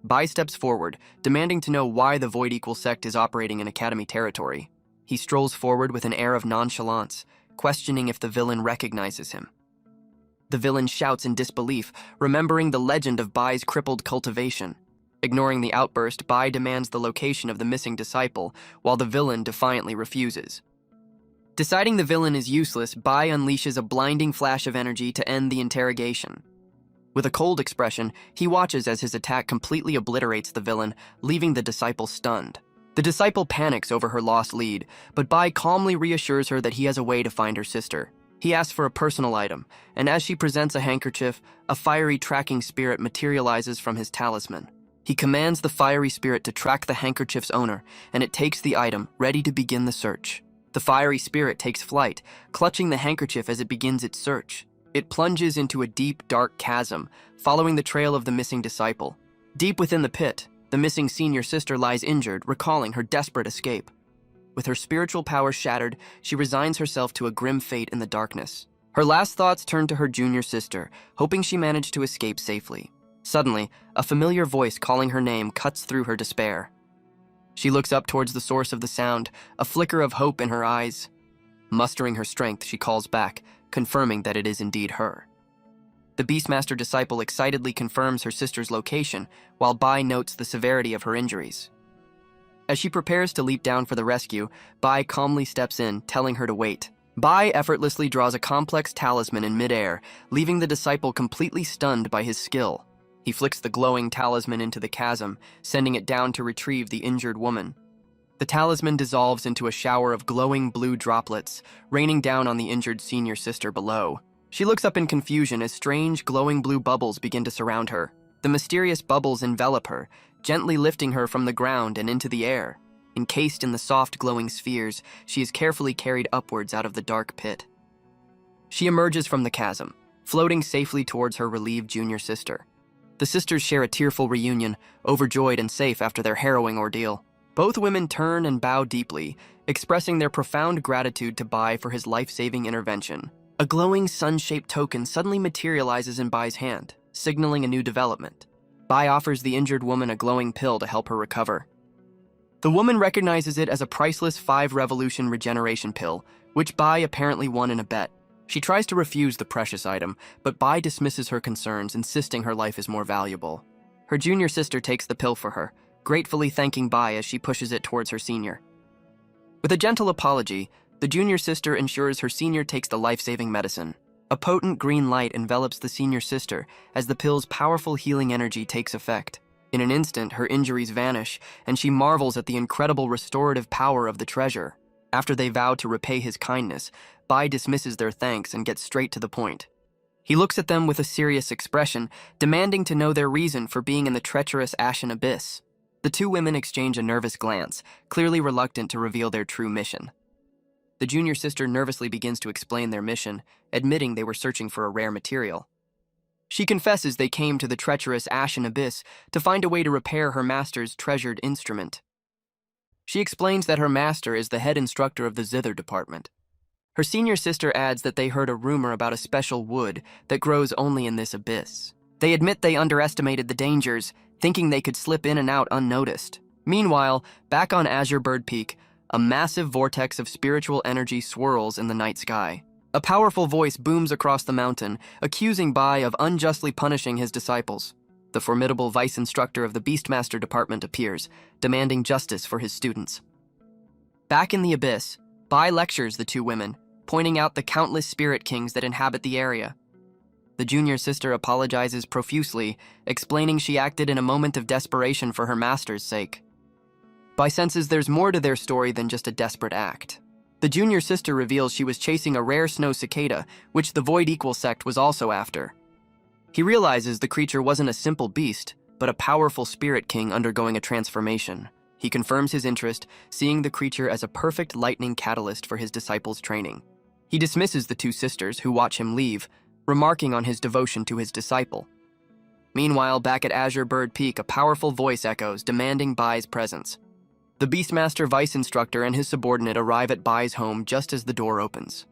Bai steps forward, demanding to know why the Void Equal sect is operating in Academy territory. He strolls forward with an air of nonchalance, questioning if the villain recognizes him. The villain shouts in disbelief, remembering the legend of Bai's crippled cultivation. Ignoring the outburst, Bai demands the location of the missing disciple, while the villain defiantly refuses. Deciding the villain is useless, Bai unleashes a blinding flash of energy to end the interrogation. With a cold expression, he watches as his attack completely obliterates the villain, leaving the disciple stunned. The disciple panics over her lost lead, but Bai calmly reassures her that he has a way to find her sister. He asks for a personal item, and as she presents a handkerchief, a fiery tracking spirit materializes from his talisman. He commands the fiery spirit to track the handkerchief's owner, and it takes the item, ready to begin the search. The fiery spirit takes flight, clutching the handkerchief as it begins its search. It plunges into a deep, dark chasm, following the trail of the missing disciple. Deep within the pit, the missing senior sister lies injured, recalling her desperate escape. With her spiritual power shattered, she resigns herself to a grim fate in the darkness. Her last thoughts turn to her junior sister, hoping she managed to escape safely. Suddenly, a familiar voice calling her name cuts through her despair. She looks up towards the source of the sound, a flicker of hope in her eyes. Mustering her strength, she calls back, confirming that it is indeed her. The Beastmaster disciple excitedly confirms her sister's location, while Bai notes the severity of her injuries. As she prepares to leap down for the rescue, Bai calmly steps in, telling her to wait. Bai effortlessly draws a complex talisman in midair, leaving the disciple completely stunned by his skill. He flicks the glowing talisman into the chasm, sending it down to retrieve the injured woman. The talisman dissolves into a shower of glowing blue droplets, raining down on the injured senior sister below. She looks up in confusion as strange, glowing blue bubbles begin to surround her. The mysterious bubbles envelop her, gently lifting her from the ground and into the air. Encased in the soft, glowing spheres, she is carefully carried upwards out of the dark pit. She emerges from the chasm, floating safely towards her relieved junior sister. The sisters share a tearful reunion, overjoyed and safe after their harrowing ordeal. Both women turn and bow deeply, expressing their profound gratitude to Bai for his life-saving intervention. A glowing sun-shaped token suddenly materializes in Bai's hand, signaling a new development. Bai offers the injured woman a glowing pill to help her recover. The woman recognizes it as a priceless 5-revolution regeneration pill, which Bai apparently won in a bet. She tries to refuse the precious item, but Bai dismisses her concerns, insisting her life is more valuable. Her junior sister takes the pill for her, gratefully thanking Bai as she pushes it towards her senior. With a gentle apology, the junior sister ensures her senior takes the life-saving medicine. A potent green light envelops the senior sister as the pill's powerful healing energy takes effect. In an instant, her injuries vanish, and she marvels at the incredible restorative power of the treasure. After they vow to repay his kindness, Bai dismisses their thanks and gets straight to the point. He looks at them with a serious expression, demanding to know their reason for being in the treacherous Ashen abyss. The two women exchange a nervous glance, clearly reluctant to reveal their true mission. The junior sister nervously begins to explain their mission, admitting they were searching for a rare material. She confesses they came to the treacherous Ashen abyss to find a way to repair her master's treasured instrument. She explains that her master is the head instructor of the zither department. Her senior sister adds that they heard a rumor about a special wood that grows only in this abyss. They admit they underestimated the dangers, thinking they could slip in and out unnoticed. Meanwhile, back on Azure Bird Peak, a massive vortex of spiritual energy swirls in the night sky. A powerful voice booms across the mountain, accusing Bai of unjustly punishing his disciples. The formidable vice instructor of the Beastmaster department appears, demanding justice for his students. Back in the abyss, Bai lectures the two women, pointing out the countless spirit kings that inhabit the area. The junior sister apologizes profusely, explaining she acted in a moment of desperation for her master's sake. Bai senses there's more to their story than just a desperate act. The junior sister reveals she was chasing a rare snow cicada, which the Void Equal sect was also after. He realizes the creature wasn't a simple beast, but a powerful spirit king undergoing a transformation. He confirms his interest, seeing the creature as a perfect lightning catalyst for his disciples' training. He dismisses the two sisters, who watch him leave, remarking on his devotion to his disciple. Meanwhile, back at Azure Bird Peak, a powerful voice echoes, demanding Bai's presence. The Beastmaster vice instructor and his subordinate arrive at Bai's home just as the door opens.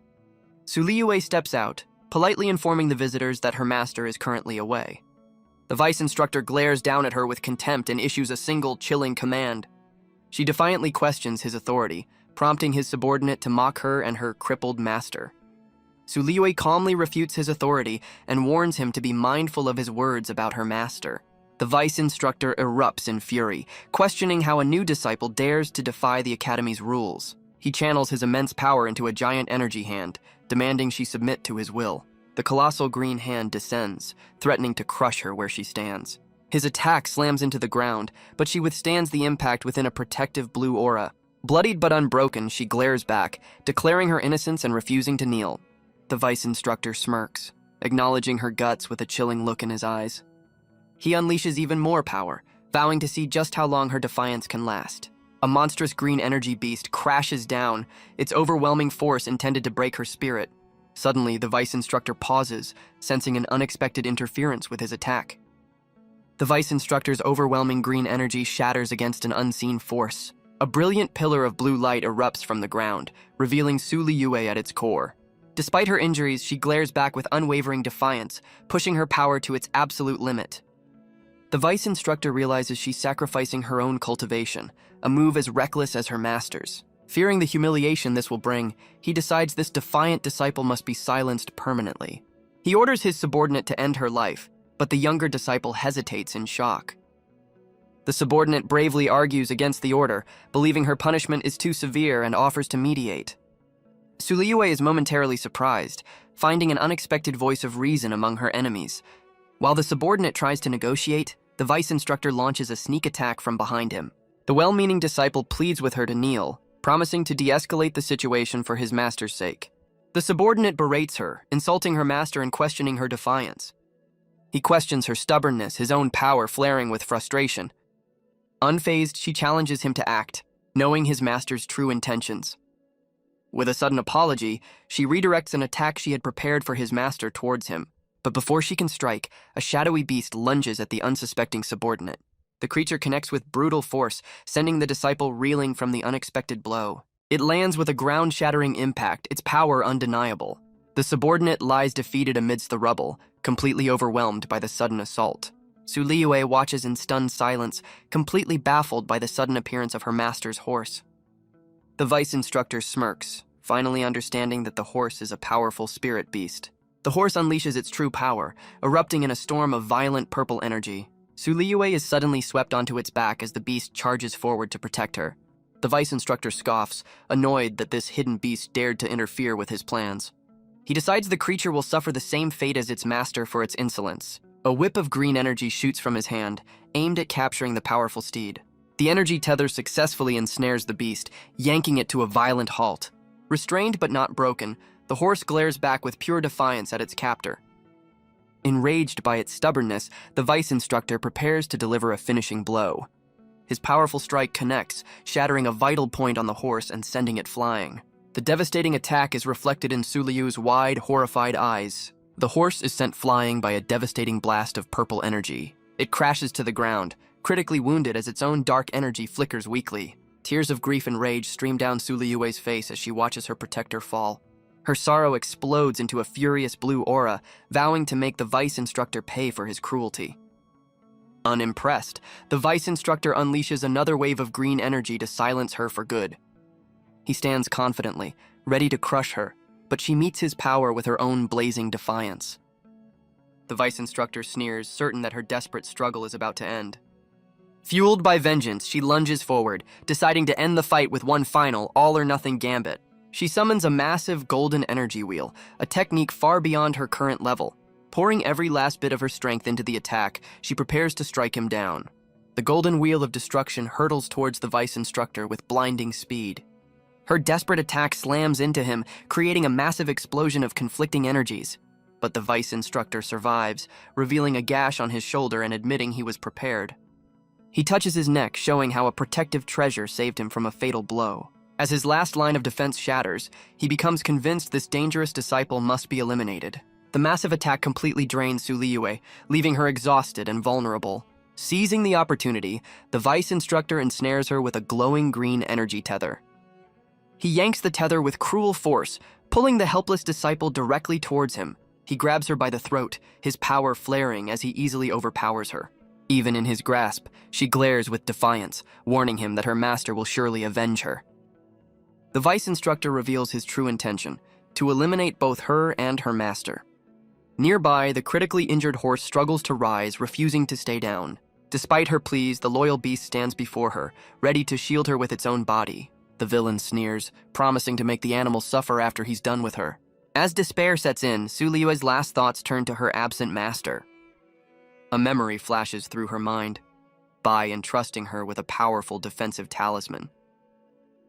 Suliyue steps out, politely informing the visitors that her master is currently away. The vice instructor glares down at her with contempt and issues a single chilling command. She defiantly questions his authority, prompting his subordinate to mock her and her crippled master. Suliyue calmly refutes his authority and warns him to be mindful of his words about her master. The vice instructor erupts in fury, questioning how a new disciple dares to defy the academy's rules. He channels his immense power into a giant energy hand, demanding she submit to his will. The colossal green hand descends, threatening to crush her where she stands. His attack slams into the ground, but she withstands the impact within a protective blue aura. Bloodied but unbroken, she glares back, declaring her innocence and refusing to kneel. The vice instructor smirks, acknowledging her guts with a chilling look in his eyes. He unleashes even more power, vowing to see just how long her defiance can last. A monstrous green energy beast crashes down, its overwhelming force intended to break her spirit. Suddenly, the vice instructor pauses, sensing an unexpected interference with his attack. The vice instructor's overwhelming green energy shatters against an unseen force. A brilliant pillar of blue light erupts from the ground, revealing Suliyue at its core. Despite her injuries, she glares back with unwavering defiance, pushing her power to its absolute limit. The vice instructor realizes she's sacrificing her own cultivation, a move as reckless as her master's. Fearing the humiliation this will bring, he decides this defiant disciple must be silenced permanently. He orders his subordinate to end her life, but the younger disciple hesitates in shock. The subordinate bravely argues against the order, believing her punishment is too severe and offers to mediate. Suliyue is momentarily surprised, finding an unexpected voice of reason among her enemies. While the subordinate tries to negotiate, the vice instructor launches a sneak attack from behind him. The well-meaning disciple pleads with her to kneel, promising to de-escalate the situation for his master's sake. The subordinate berates her, insulting her master and questioning her defiance. He questions her stubbornness, his own power flaring with frustration. Unfazed, she challenges him to act, knowing his master's true intentions. With a sudden apology, she redirects an attack she had prepared for his master towards him. But before she can strike, a shadowy beast lunges at the unsuspecting subordinate. The creature connects with brutal force, sending the disciple reeling from the unexpected blow. It lands with a ground-shattering impact, its power undeniable. The subordinate lies defeated amidst the rubble, completely overwhelmed by the sudden assault. Suliyue watches in stunned silence, completely baffled by the sudden appearance of her master's horse. The vice instructor smirks, finally understanding that the horse is a powerful spirit beast. The horse unleashes its true power, erupting in a storm of violent purple energy. Suliyue is suddenly swept onto its back as the beast charges forward to protect her. The vice instructor scoffs, annoyed that this hidden beast dared to interfere with his plans. He decides the creature will suffer the same fate as its master for its insolence. A whip of green energy shoots from his hand, aimed at capturing the powerful steed. The energy tether successfully ensnares the beast, yanking it to a violent halt. Restrained but not broken, the horse glares back with pure defiance at its captor. Enraged by its stubbornness, the vice instructor prepares to deliver a finishing blow. His powerful strike connects, shattering a vital point on the horse and sending it flying. The devastating attack is reflected in Suliyue's wide, horrified eyes. The horse is sent flying by a devastating blast of purple energy. It crashes to the ground, critically wounded as its own dark energy flickers weakly. Tears of grief and rage stream down Suliyue's face as she watches her protector fall. Her sorrow explodes into a furious blue aura, vowing to make the vice instructor pay for his cruelty. Unimpressed, the vice instructor unleashes another wave of green energy to silence her for good. He stands confidently, ready to crush her, but she meets his power with her own blazing defiance. The vice instructor sneers, certain that her desperate struggle is about to end. Fueled by vengeance, she lunges forward, deciding to end the fight with one final, all-or-nothing gambit. She summons a massive golden energy wheel, a technique far beyond her current level. Pouring every last bit of her strength into the attack, she prepares to strike him down. The golden wheel of destruction hurtles towards the vice instructor with blinding speed. Her desperate attack slams into him, creating a massive explosion of conflicting energies. But the vice instructor survives, revealing a gash on his shoulder and admitting he was prepared. He touches his neck, showing how a protective treasure saved him from a fatal blow. As his last line of defense shatters, he becomes convinced this dangerous disciple must be eliminated. The massive attack completely drains Suliyue, leaving her exhausted and vulnerable. Seizing the opportunity, the vice instructor ensnares her with a glowing green energy tether. He yanks the tether with cruel force, pulling the helpless disciple directly towards him. He grabs her by the throat, his power flaring as he easily overpowers her. Even in his grasp, she glares with defiance, warning him that her master will surely avenge her. The vice instructor reveals his true intention, to eliminate both her and her master. Nearby, the critically injured horse struggles to rise, refusing to stay down. Despite her pleas, the loyal beast stands before her, ready to shield her with its own body. The villain sneers, promising to make the animal suffer after he's done with her. As despair sets in, Suliyue's last thoughts turn to her absent master. A memory flashes through her mind, by entrusting her with a powerful defensive talisman.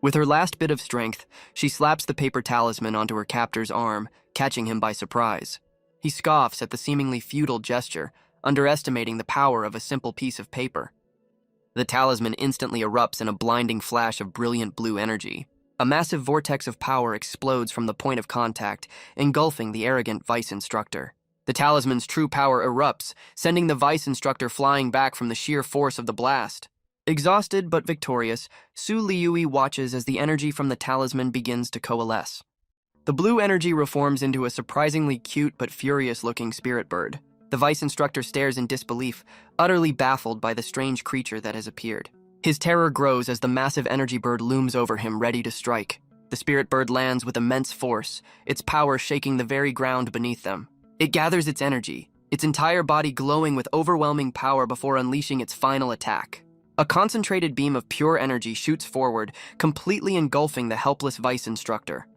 With her last bit of strength, she slaps the paper talisman onto her captor's arm, catching him by surprise. He scoffs at the seemingly futile gesture, underestimating the power of a simple piece of paper. The talisman instantly erupts in a blinding flash of brilliant blue energy. A massive vortex of power explodes from the point of contact, engulfing the arrogant vice instructor. The talisman's true power erupts, sending the vice instructor flying back from the sheer force of the blast. Exhausted but victorious, Suliyue watches as the energy from the talisman begins to coalesce. The blue energy reforms into a surprisingly cute but furious-looking spirit bird. The vice instructor stares in disbelief, utterly baffled by the strange creature that has appeared. His terror grows as the massive energy bird looms over him, ready to strike. The spirit bird lands with immense force, its power shaking the very ground beneath them. It gathers its energy, its entire body glowing with overwhelming power before unleashing its final attack. A concentrated beam of pure energy shoots forward, completely engulfing the helpless vice instructor.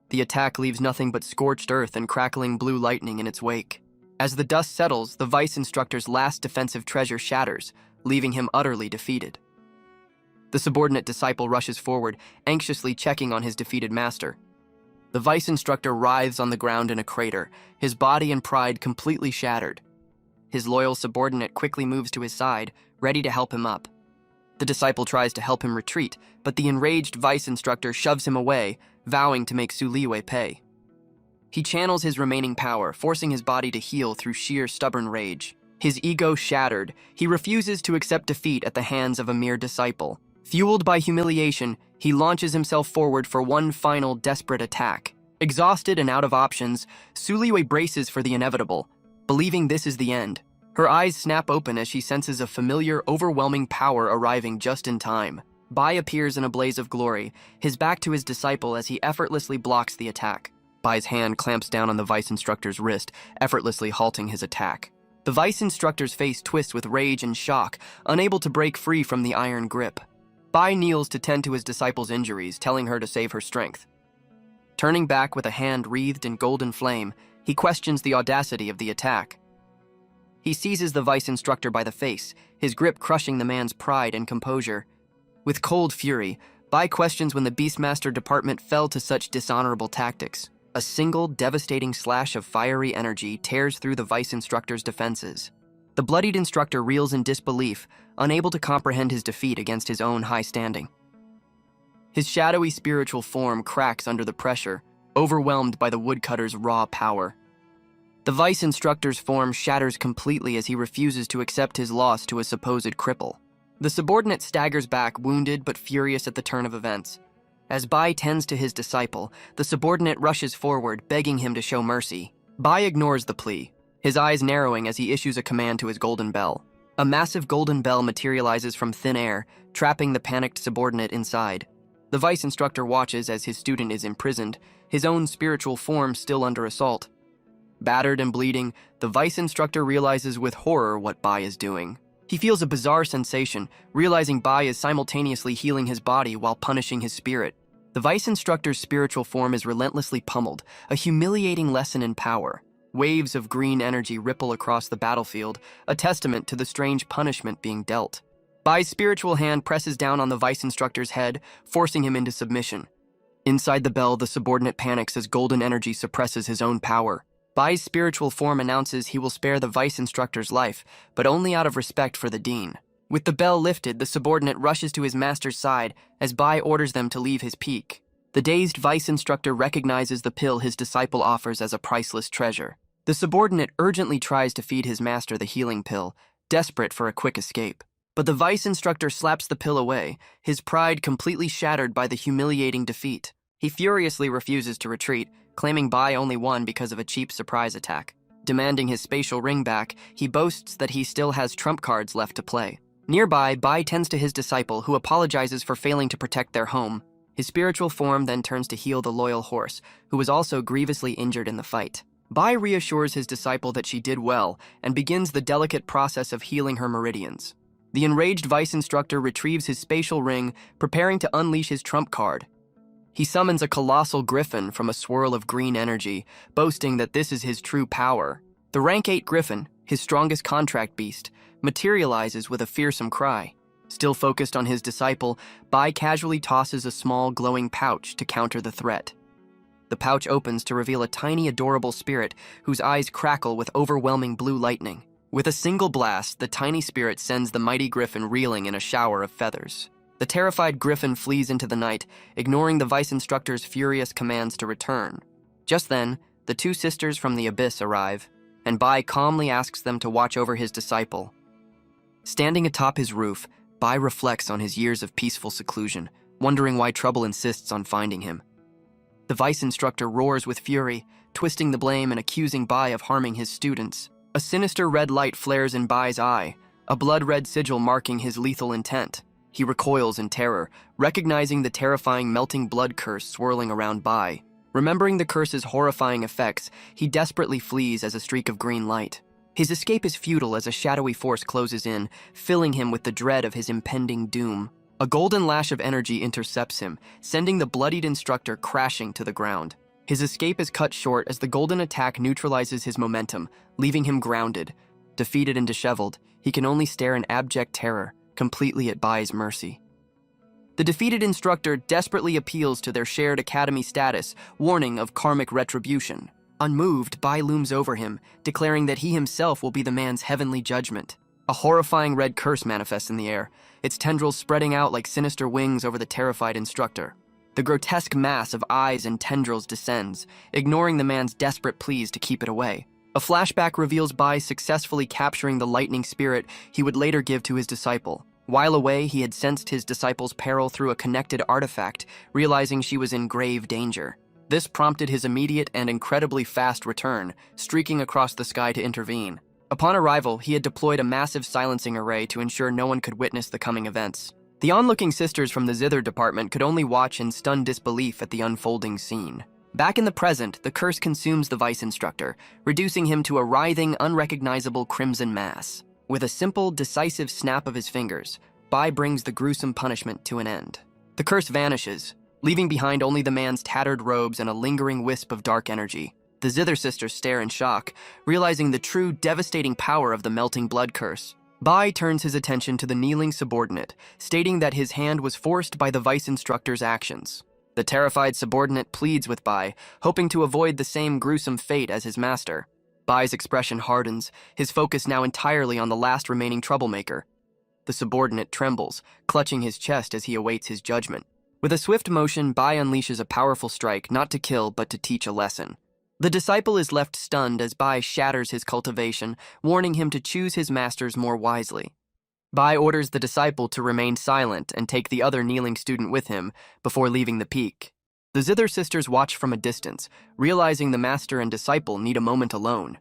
The attack leaves nothing but scorched earth and crackling blue lightning in its wake. As the dust settles, the vice instructor's last defensive treasure shatters, leaving him utterly defeated. The subordinate disciple rushes forward, anxiously checking on his defeated master. The vice instructor writhes on the ground in a crater, his body and pride completely shattered. His loyal subordinate quickly moves to his side, ready to help him up. The disciple tries to help him retreat, but the enraged vice instructor shoves him away, vowing to make Su Liwei pay. He channels his remaining power, forcing his body to heal through sheer stubborn rage. His ego shattered, he refuses to accept defeat at the hands of a mere disciple. Fueled by humiliation, he launches himself forward for one final desperate attack. Exhausted and out of options, Su Liwei braces for the inevitable, believing this is the end. Her eyes snap open as she senses a familiar, overwhelming power arriving just in time. Bai appears in a blaze of glory, his back to his disciple as he effortlessly blocks the attack. Bai's hand clamps down on the vice instructor's wrist, effortlessly halting his attack. The vice instructor's face twists with rage and shock, unable to break free from the iron grip. Bai kneels to tend to his disciple's injuries, telling her to save her strength. Turning back with a hand wreathed in golden flame, he questions the audacity of the attack. He seizes the vice instructor by the face, his grip crushing the man's pride and composure. With cold fury, Bai questions when the Beastmaster department fell to such dishonorable tactics. A single, devastating slash of fiery energy tears through the vice instructor's defenses. The bloodied instructor reels in disbelief, unable to comprehend his defeat against his own high standing. His shadowy spiritual form cracks under the pressure, overwhelmed by the woodcutter's raw power. The vice instructor's form shatters completely as he refuses to accept his loss to a supposed cripple. The subordinate staggers back, wounded but furious at the turn of events. As Bai tends to his disciple, the subordinate rushes forward, begging him to show mercy. Bai ignores the plea, his eyes narrowing as he issues a command to his golden bell. A massive golden bell materializes from thin air, trapping the panicked subordinate inside. The vice instructor watches as his student is imprisoned, his own spiritual form still under assault. Battered and bleeding, the vice instructor realizes with horror what Bai is doing. He feels a bizarre sensation, realizing Bai is simultaneously healing his body while punishing his spirit. The vice instructor's spiritual form is relentlessly pummeled, a humiliating lesson in power. Waves of green energy ripple across the battlefield, a testament to the strange punishment being dealt. Bai's spiritual hand presses down on the vice instructor's head, forcing him into submission. Inside the bell, the subordinate panics as golden energy suppresses his own power. Bai's spiritual form announces he will spare the vice instructor's life, but only out of respect for the dean. With the bell lifted, the subordinate rushes to his master's side as Bai orders them to leave his peak. The dazed vice instructor recognizes the pill his disciple offers as a priceless treasure. The subordinate urgently tries to feed his master the healing pill, desperate for a quick escape. But the vice instructor slaps the pill away, his pride completely shattered by the humiliating defeat. He furiously refuses to retreat, claiming Bai only won because of a cheap surprise attack. Demanding his spatial ring back, he boasts that he still has trump cards left to play. Nearby, Bai tends to his disciple, who apologizes for failing to protect their home. His spiritual form then turns to heal the loyal horse, who was also grievously injured in the fight. Bai reassures his disciple that she did well and begins the delicate process of healing her meridians. The enraged vice instructor retrieves his spatial ring, preparing to unleash his trump card. He summons a colossal griffin from a swirl of green energy, boasting that this is his true power. The rank 8 griffin, his strongest contract beast, materializes with a fearsome cry. Still focused on his disciple, Bai casually tosses a small glowing pouch to counter the threat. The pouch opens to reveal a tiny, adorable spirit whose eyes crackle with overwhelming blue lightning. With a single blast, the tiny spirit sends the mighty griffin reeling in a shower of feathers. The terrified griffin flees into the night, ignoring the vice instructor's furious commands to return. Just then, the two sisters from the abyss arrive, and Bai calmly asks them to watch over his disciple. Standing atop his roof, Bai reflects on his years of peaceful seclusion, wondering why trouble insists on finding him. The vice instructor roars with fury, twisting the blame and accusing Bai of harming his students. A sinister red light flares in Bai's eye, a blood-red sigil marking his lethal intent. He recoils in terror, recognizing the terrifying melting blood curse swirling around Bai. Remembering the curse's horrifying effects, he desperately flees as a streak of green light. His escape is futile as a shadowy force closes in, filling him with the dread of his impending doom. A golden lash of energy intercepts him, sending the bloodied instructor crashing to the ground. His escape is cut short as the golden attack neutralizes his momentum, leaving him grounded. Defeated and disheveled, he can only stare in abject terror, completely at Bai's mercy. The defeated instructor desperately appeals to their shared academy status, warning of karmic retribution. Unmoved, Bai looms over him, declaring that he himself will be the man's heavenly judgment. A horrifying red curse manifests in the air, its tendrils spreading out like sinister wings over the terrified instructor. The grotesque mass of eyes and tendrils descends, ignoring the man's desperate pleas to keep it away. A flashback reveals Bai successfully capturing the lightning spirit he would later give to his disciple. While away, he had sensed his disciple's peril through a connected artifact, realizing she was in grave danger. This prompted his immediate and incredibly fast return, streaking across the sky to intervene. Upon arrival, he had deployed a massive silencing array to ensure no one could witness the coming events. The onlooking sisters from the zither department could only watch in stunned disbelief at the unfolding scene. Back in the present, the curse consumes the vice instructor, reducing him to a writhing, unrecognizable crimson mass. With a simple, decisive snap of his fingers, Bai brings the gruesome punishment to an end. The curse vanishes, leaving behind only the man's tattered robes and a lingering wisp of dark energy. The zither sisters stare in shock, realizing the true, devastating power of the melting blood curse. Bai turns his attention to the kneeling subordinate, stating that his hand was forced by the vice instructor's actions. The terrified subordinate pleads with Bai, hoping to avoid the same gruesome fate as his master. Bai's expression hardens, his focus now entirely on the last remaining troublemaker. The subordinate trembles, clutching his chest as he awaits his judgment. With a swift motion, Bai unleashes a powerful strike, not to kill, but to teach a lesson. The disciple is left stunned as Bai shatters his cultivation, warning him to choose his masters more wisely. Bai orders the disciple to remain silent and take the other kneeling student with him before leaving the peak. The zither sisters watch from a distance, realizing the master and disciple need a moment alone.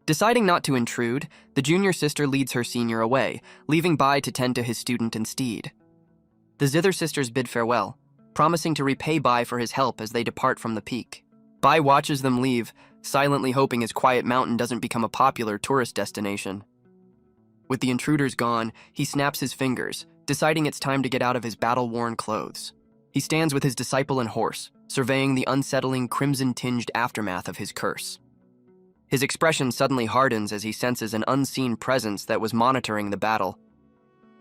Deciding not to intrude, the junior sister leads her senior away, leaving Bai to tend to his student instead. The zither sisters bid farewell, promising to repay Bai for his help as they depart from the peak. Bai watches them leave, silently hoping his quiet mountain doesn't become a popular tourist destination. With the intruders gone, he snaps his fingers, deciding it's time to get out of his battle-worn clothes. He stands with his disciple and horse, surveying the unsettling, crimson-tinged aftermath of his curse. His expression suddenly hardens as he senses an unseen presence that was monitoring the battle.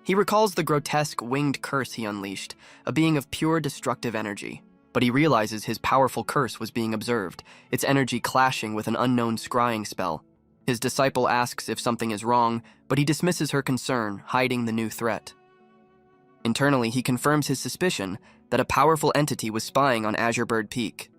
He recalls the grotesque, winged curse he unleashed, a being of pure destructive energy. But he realizes his powerful curse was being observed, its energy clashing with an unknown scrying spell. His disciple asks if something is wrong, but he dismisses her concern, hiding the new threat. Internally, he confirms his suspicion that a powerful entity was spying on Azure Bird Peak.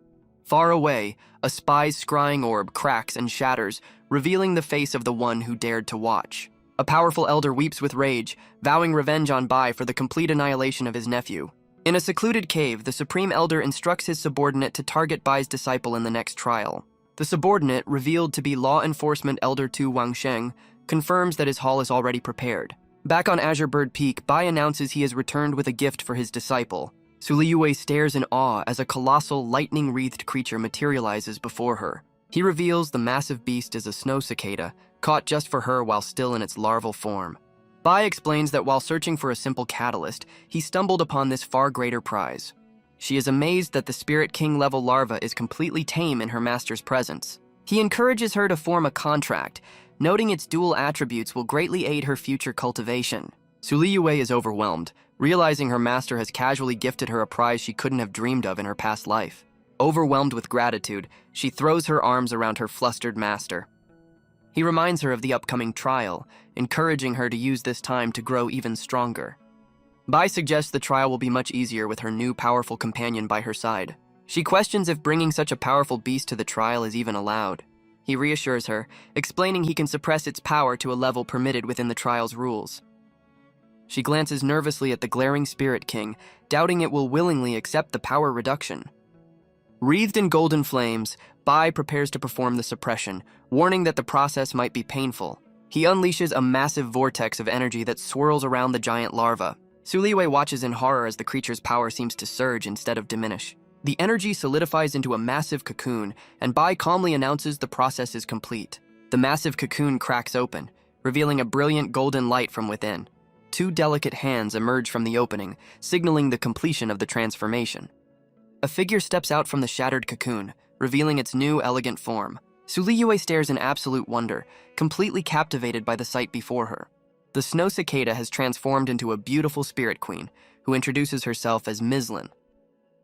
Far away, a spy's scrying orb cracks and shatters, revealing the face of the one who dared to watch. A powerful elder weeps with rage, vowing revenge on Bai for the complete annihilation of his nephew. In a secluded cave, the Supreme Elder instructs his subordinate to target Bai's disciple in the next trial. The subordinate, revealed to be Law Enforcement Elder Tu Wangsheng, confirms that his haul is already prepared. Back on Azure Bird Peak, Bai announces he has returned with a gift for his disciple. Suliyue stares in awe as a colossal, lightning-wreathed creature materializes before her. He reveals the massive beast is a snow cicada, caught just for her while still in its larval form. Bai explains that while searching for a simple catalyst, he stumbled upon this far greater prize. She is amazed that the Spirit King-level larva is completely tame in her master's presence. He encourages her to form a contract, noting its dual attributes will greatly aid her future cultivation. Suliyue is overwhelmed, realizing her master has casually gifted her a prize she couldn't have dreamed of in her past life. Overwhelmed with gratitude, she throws her arms around her flustered master. He reminds her of the upcoming trial, encouraging her to use this time to grow even stronger. Bai suggests the trial will be much easier with her new powerful companion by her side. She questions if bringing such a powerful beast to the trial is even allowed. He reassures her, explaining he can suppress its power to a level permitted within the trial's rules. She glances nervously at the glaring Spirit King, doubting it will willingly accept the power reduction. Wreathed in golden flames, Bai prepares to perform the suppression, warning that the process might be painful. He unleashes a massive vortex of energy that swirls around the giant larva. Su Liyue watches in horror as the creature's power seems to surge instead of diminish. The energy solidifies into a massive cocoon, and Bai calmly announces the process is complete. The massive cocoon cracks open, revealing a brilliant golden light from within. Two delicate hands emerge from the opening, signaling the completion of the transformation. A figure steps out from the shattered cocoon, revealing its new, elegant form. Su Liyue stares in absolute wonder, completely captivated by the sight before her. The snow cicada has transformed into a beautiful spirit queen, who introduces herself as Mislin.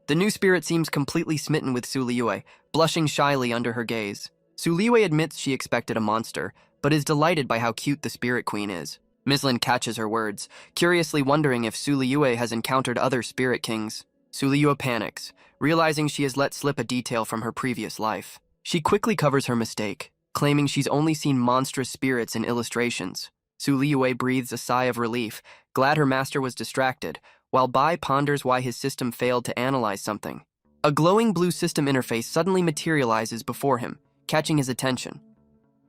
The new spirit seems completely smitten with Su Liyue, blushing shyly under her gaze. Su Liyue admits she expected a monster, but is delighted by how cute the spirit queen is. Mislin catches her words, curiously wondering if Su Liyue has encountered other spirit kings. Su Liyue panics, realizing she has let slip a detail from her previous life. She quickly covers her mistake, claiming she's only seen monstrous spirits in illustrations. Su Liyue breathes a sigh of relief, glad her master was distracted, while Bai ponders why his system failed to analyze something. A glowing blue system interface suddenly materializes before him, catching his attention.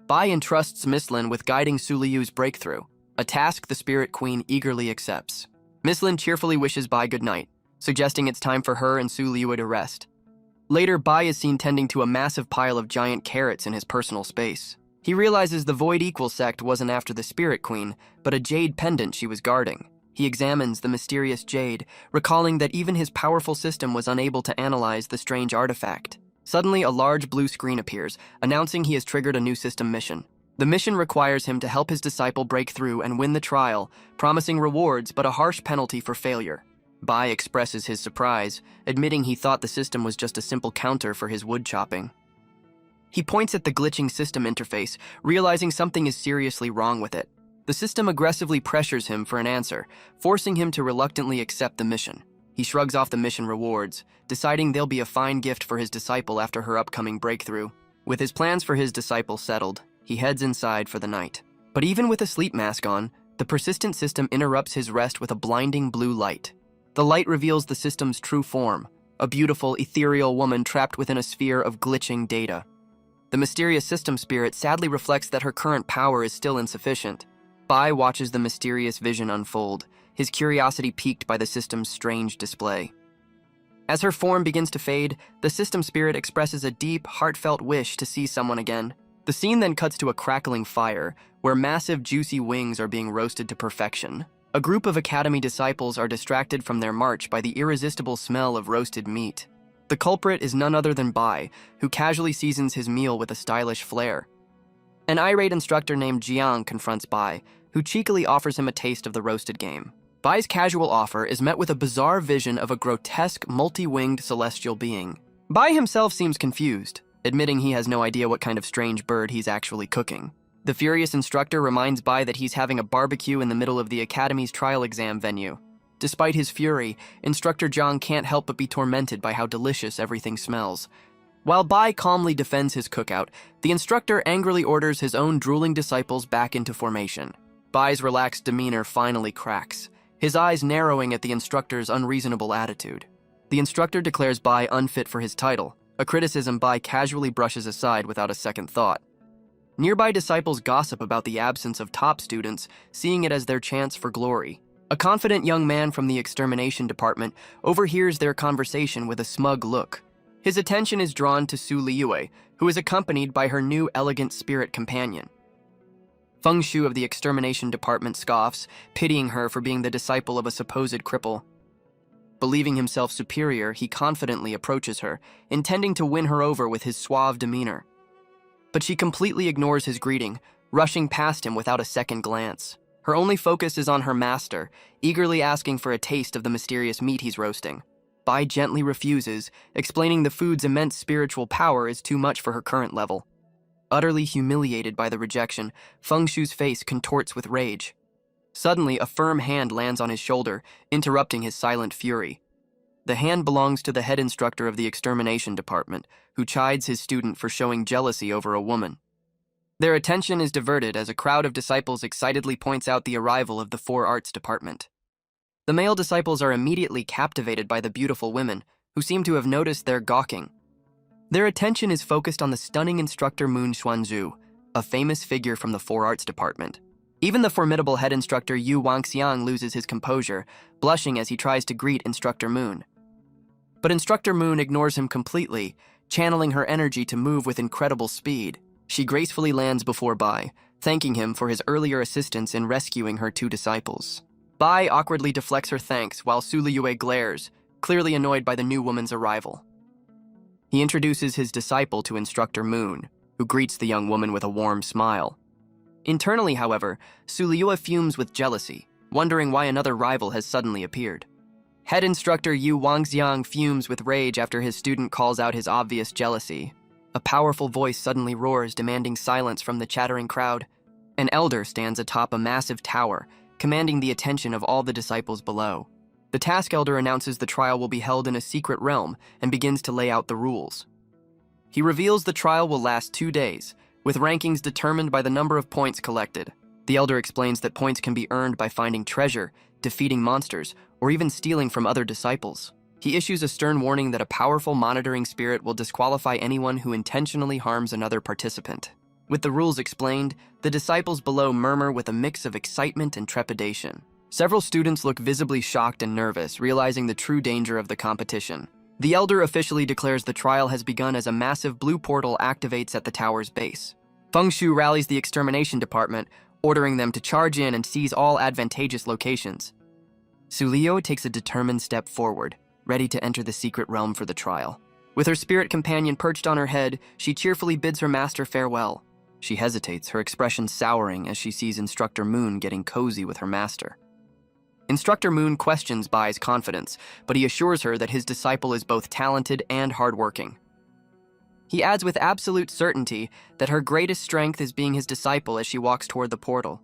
Bai entrusts Mislin with guiding Su Liyue's breakthrough, a task the Spirit Queen eagerly accepts. Mislin cheerfully wishes Bai good night, suggesting it's time for her and Su Liyue to rest. Later, Bai is seen tending to a massive pile of giant carrots in his personal space. He realizes the Void Equal sect wasn't after the Spirit Queen, but a jade pendant she was guarding. He examines the mysterious jade, recalling that even his powerful system was unable to analyze the strange artifact. Suddenly, a large blue screen appears, announcing he has triggered a new system mission. The mission requires him to help his disciple break through and win the trial, promising rewards but a harsh penalty for failure. Bai expresses his surprise, admitting he thought the system was just a simple counter for his wood chopping. He points at the glitching system interface, realizing something is seriously wrong with it. The system aggressively pressures him for an answer, forcing him to reluctantly accept the mission. He shrugs off the mission rewards, deciding they'll be a fine gift for his disciple after her upcoming breakthrough. With his plans for his disciple settled, he heads inside for the night. But even with a sleep mask on, the persistent system interrupts his rest with a blinding blue light. The light reveals the system's true form, a beautiful, ethereal woman trapped within a sphere of glitching data. The mysterious system spirit sadly reflects that her current power is still insufficient. Bai watches the mysterious vision unfold, his curiosity piqued by the system's strange display. As her form begins to fade, the system spirit expresses a deep, heartfelt wish to see someone again. The scene then cuts to a crackling fire, where massive, juicy wings are being roasted to perfection. A group of Academy disciples are distracted from their march by the irresistible smell of roasted meat. The culprit is none other than Bai, who casually seasons his meal with a stylish flair. An irate instructor named Jiang confronts Bai, who cheekily offers him a taste of the roasted game. Bai's casual offer is met with a bizarre vision of a grotesque, multi-winged celestial being. Bai himself seems confused, admitting he has no idea what kind of strange bird he's actually cooking. The furious instructor reminds Bai that he's having a barbecue in the middle of the Academy's trial exam venue. Despite his fury, Instructor Jiang can't help but be tormented by how delicious everything smells. While Bai calmly defends his cookout, the instructor angrily orders his own drooling disciples back into formation. Bai's relaxed demeanor finally cracks, his eyes narrowing at the instructor's unreasonable attitude. The instructor declares Bai unfit for his title, a criticism Bai casually brushes aside without a second thought. Nearby disciples gossip about the absence of top students, seeing it as their chance for glory. A confident young man from the extermination department overhears their conversation with a smug look. His attention is drawn to Su Liyue, who is accompanied by her new elegant spirit companion. Feng Shu of the extermination department scoffs, pitying her for being the disciple of a supposed cripple. Believing himself superior, he confidently approaches her, intending to win her over with his suave demeanor. But she completely ignores his greeting, rushing past him without a second glance. Her only focus is on her master, eagerly asking for a taste of the mysterious meat he's roasting. Bai gently refuses, explaining the food's immense spiritual power is too much for her current level. Utterly humiliated by the rejection, Feng Shu's face contorts with rage. Suddenly, a firm hand lands on his shoulder, interrupting his silent fury. The hand belongs to the head instructor of the extermination department, who chides his student for showing jealousy over a woman. Their attention is diverted as a crowd of disciples excitedly points out the arrival of the Four Arts department. The male disciples are immediately captivated by the beautiful women, who seem to have noticed their gawking. Their attention is focused on the stunning instructor Moon Xuanzhu, a famous figure from the Four Arts department. Even the formidable head instructor Yu Wangxiang loses his composure, blushing as he tries to greet Instructor Moon. But Instructor Moon ignores him completely, channeling her energy to move with incredible speed. She gracefully lands before Bai, thanking him for his earlier assistance in rescuing her two disciples. Bai awkwardly deflects her thanks while Su Liyue glares, clearly annoyed by the new woman's arrival. He introduces his disciple to Instructor Moon, who greets the young woman with a warm smile. Internally, however, Su Liyue fumes with jealousy, wondering why another rival has suddenly appeared. Head instructor Yu Wangxiang fumes with rage after his student calls out his obvious jealousy. A powerful voice suddenly roars, demanding silence from the chattering crowd. An elder stands atop a massive tower, commanding the attention of all the disciples below. The task elder announces the trial will be held in a secret realm and begins to lay out the rules. He reveals the trial will last 2 days, with rankings determined by the number of points collected. The elder explains that points can be earned by finding treasure, defeating monsters, or even stealing from other disciples. He issues a stern warning that a powerful monitoring spirit will disqualify anyone who intentionally harms another participant. With the rules explained, the disciples below murmur with a mix of excitement and trepidation. Several students look visibly shocked and nervous, realizing the true danger of the competition. The elder officially declares the trial has begun as a massive blue portal activates at the tower's base. Feng Shu rallies the extermination department, ordering them to charge in and seize all advantageous locations. Su Liyue takes a determined step forward, ready to enter the secret realm for the trial. With her spirit companion perched on her head, she cheerfully bids her master farewell. She hesitates, her expression souring as she sees Instructor Moon getting cozy with her master. Instructor Moon questions Bai's confidence, but he assures her that his disciple is both talented and hardworking. He adds with absolute certainty that her greatest strength is being his disciple as she walks toward the portal.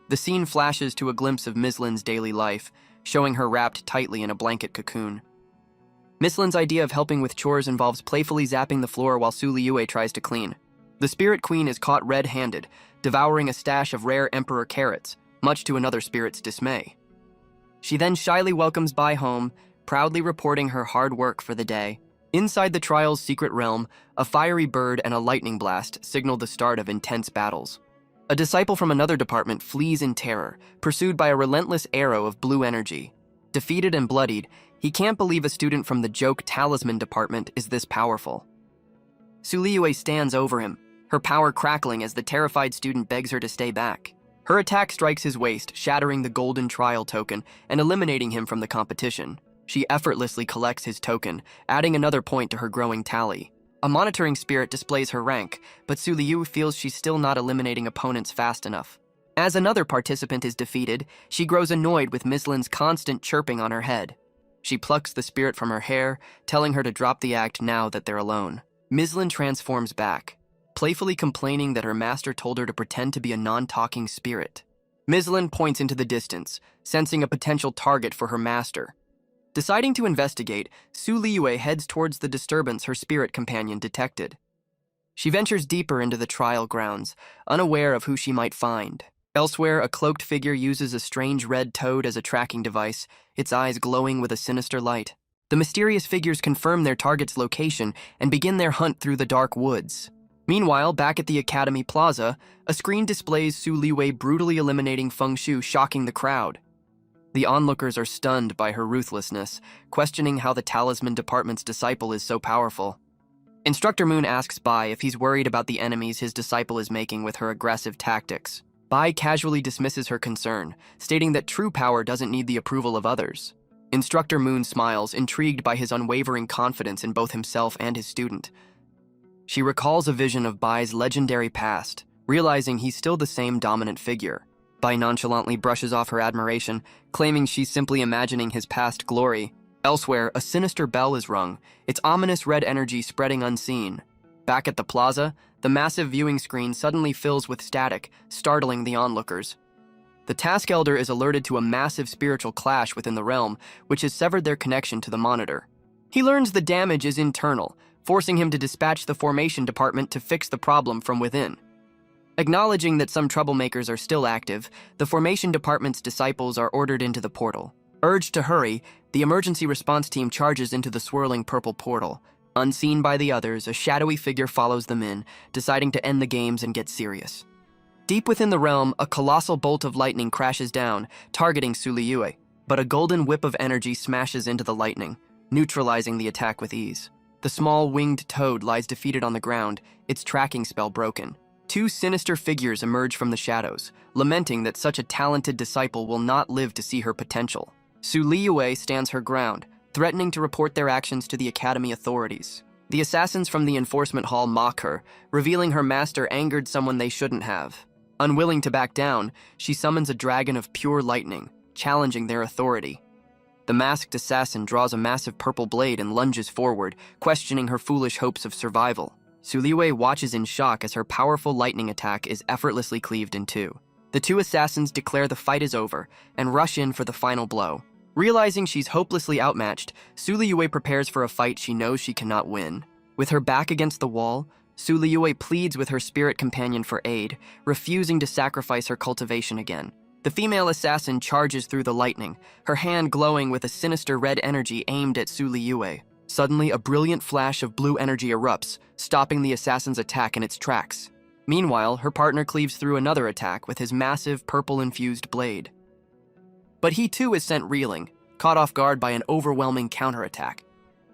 The scene flashes to a glimpse of Miss Lin's daily life, showing her wrapped tightly in a blanket cocoon. Miss Lin's idea of helping with chores involves playfully zapping the floor while Su Liyue tries to clean. The Spirit Queen is caught red-handed, devouring a stash of rare Emperor carrots, much to another spirit's dismay. She then shyly welcomes Bai home, proudly reporting her hard work for the day. Inside the trial's secret realm, a fiery bird and a lightning blast signal the start of intense battles. A disciple from another department flees in terror, pursued by a relentless arrow of blue energy. Defeated and bloodied, he can't believe a student from the joke talisman department is this powerful. Su Liyue stands over him, her power crackling as the terrified student begs her to stay back. Her attack strikes his waist, shattering the golden trial token and eliminating him from the competition. She effortlessly collects his token, adding another point to her growing tally. A monitoring spirit displays her rank, but Su Liyue feels she's still not eliminating opponents fast enough. As another participant is defeated, she grows annoyed with Miss Lin's constant chirping on her head. She plucks the spirit from her hair, telling her to drop the act now that they're alone. Miss Lin transforms back, playfully complaining that her master told her to pretend to be a non-talking spirit. Miss Lin points into the distance, sensing a potential target for her master. Deciding to investigate, Su Liyue heads towards the disturbance her spirit companion detected. She ventures deeper into the trial grounds, unaware of who she might find. Elsewhere, a cloaked figure uses a strange red toad as a tracking device, its eyes glowing with a sinister light. The mysterious figures confirm their target's location and begin their hunt through the dark woods. Meanwhile, back at the Academy Plaza, a screen displays Su Liyue brutally eliminating Feng Shu, shocking the crowd. The onlookers are stunned by her ruthlessness, questioning how the Talisman Department's disciple is so powerful. Instructor Moon asks Bai if he's worried about the enemies his disciple is making with her aggressive tactics. Bai casually dismisses her concern, stating that true power doesn't need the approval of others. Instructor Moon smiles, intrigued by his unwavering confidence in both himself and his student. She recalls a vision of Bai's legendary past, realizing he's still the same dominant figure. Bai nonchalantly brushes off her admiration, claiming she's simply imagining his past glory. Elsewhere, a sinister bell is rung, its ominous red energy spreading unseen. Back at the plaza, the massive viewing screen suddenly fills with static, startling the onlookers. The Task Elder is alerted to a massive spiritual clash within the realm, which has severed their connection to the monitor. He learns the damage is internal, forcing him to dispatch the formation department to fix the problem from within. Acknowledging that some troublemakers are still active, the formation department's disciples are ordered into the portal. Urged to hurry, the emergency response team charges into the swirling purple portal. Unseen by the others, a shadowy figure follows them in, deciding to end the games and get serious. Deep within the realm, a colossal bolt of lightning crashes down, targeting Suliyue, but a golden whip of energy smashes into the lightning, neutralizing the attack with ease. The small winged toad lies defeated on the ground, its tracking spell broken. Two sinister figures emerge from the shadows, lamenting that such a talented disciple will not live to see her potential. Suliyue stands her ground, threatening to report their actions to the academy authorities. The assassins from the enforcement hall mock her, revealing her master angered someone they shouldn't have. Unwilling to back down, she summons a dragon of pure lightning, challenging their authority. The masked assassin draws a massive purple blade and lunges forward, questioning her foolish hopes of survival. Suliyue watches in shock as her powerful lightning attack is effortlessly cleaved in two. The two assassins declare the fight is over and rush in for the final blow. Realizing she's hopelessly outmatched, Suliyue prepares for a fight she knows she cannot win. With her back against the wall, Suliyue pleads with her spirit companion for aid, refusing to sacrifice her cultivation again. The female assassin charges through the lightning, her hand glowing with a sinister red energy aimed at Suliyue. Suddenly, a brilliant flash of blue energy erupts, stopping the assassin's attack in its tracks. Meanwhile, her partner cleaves through another attack with his massive purple-infused blade. But he too is sent reeling, caught off guard by an overwhelming counterattack.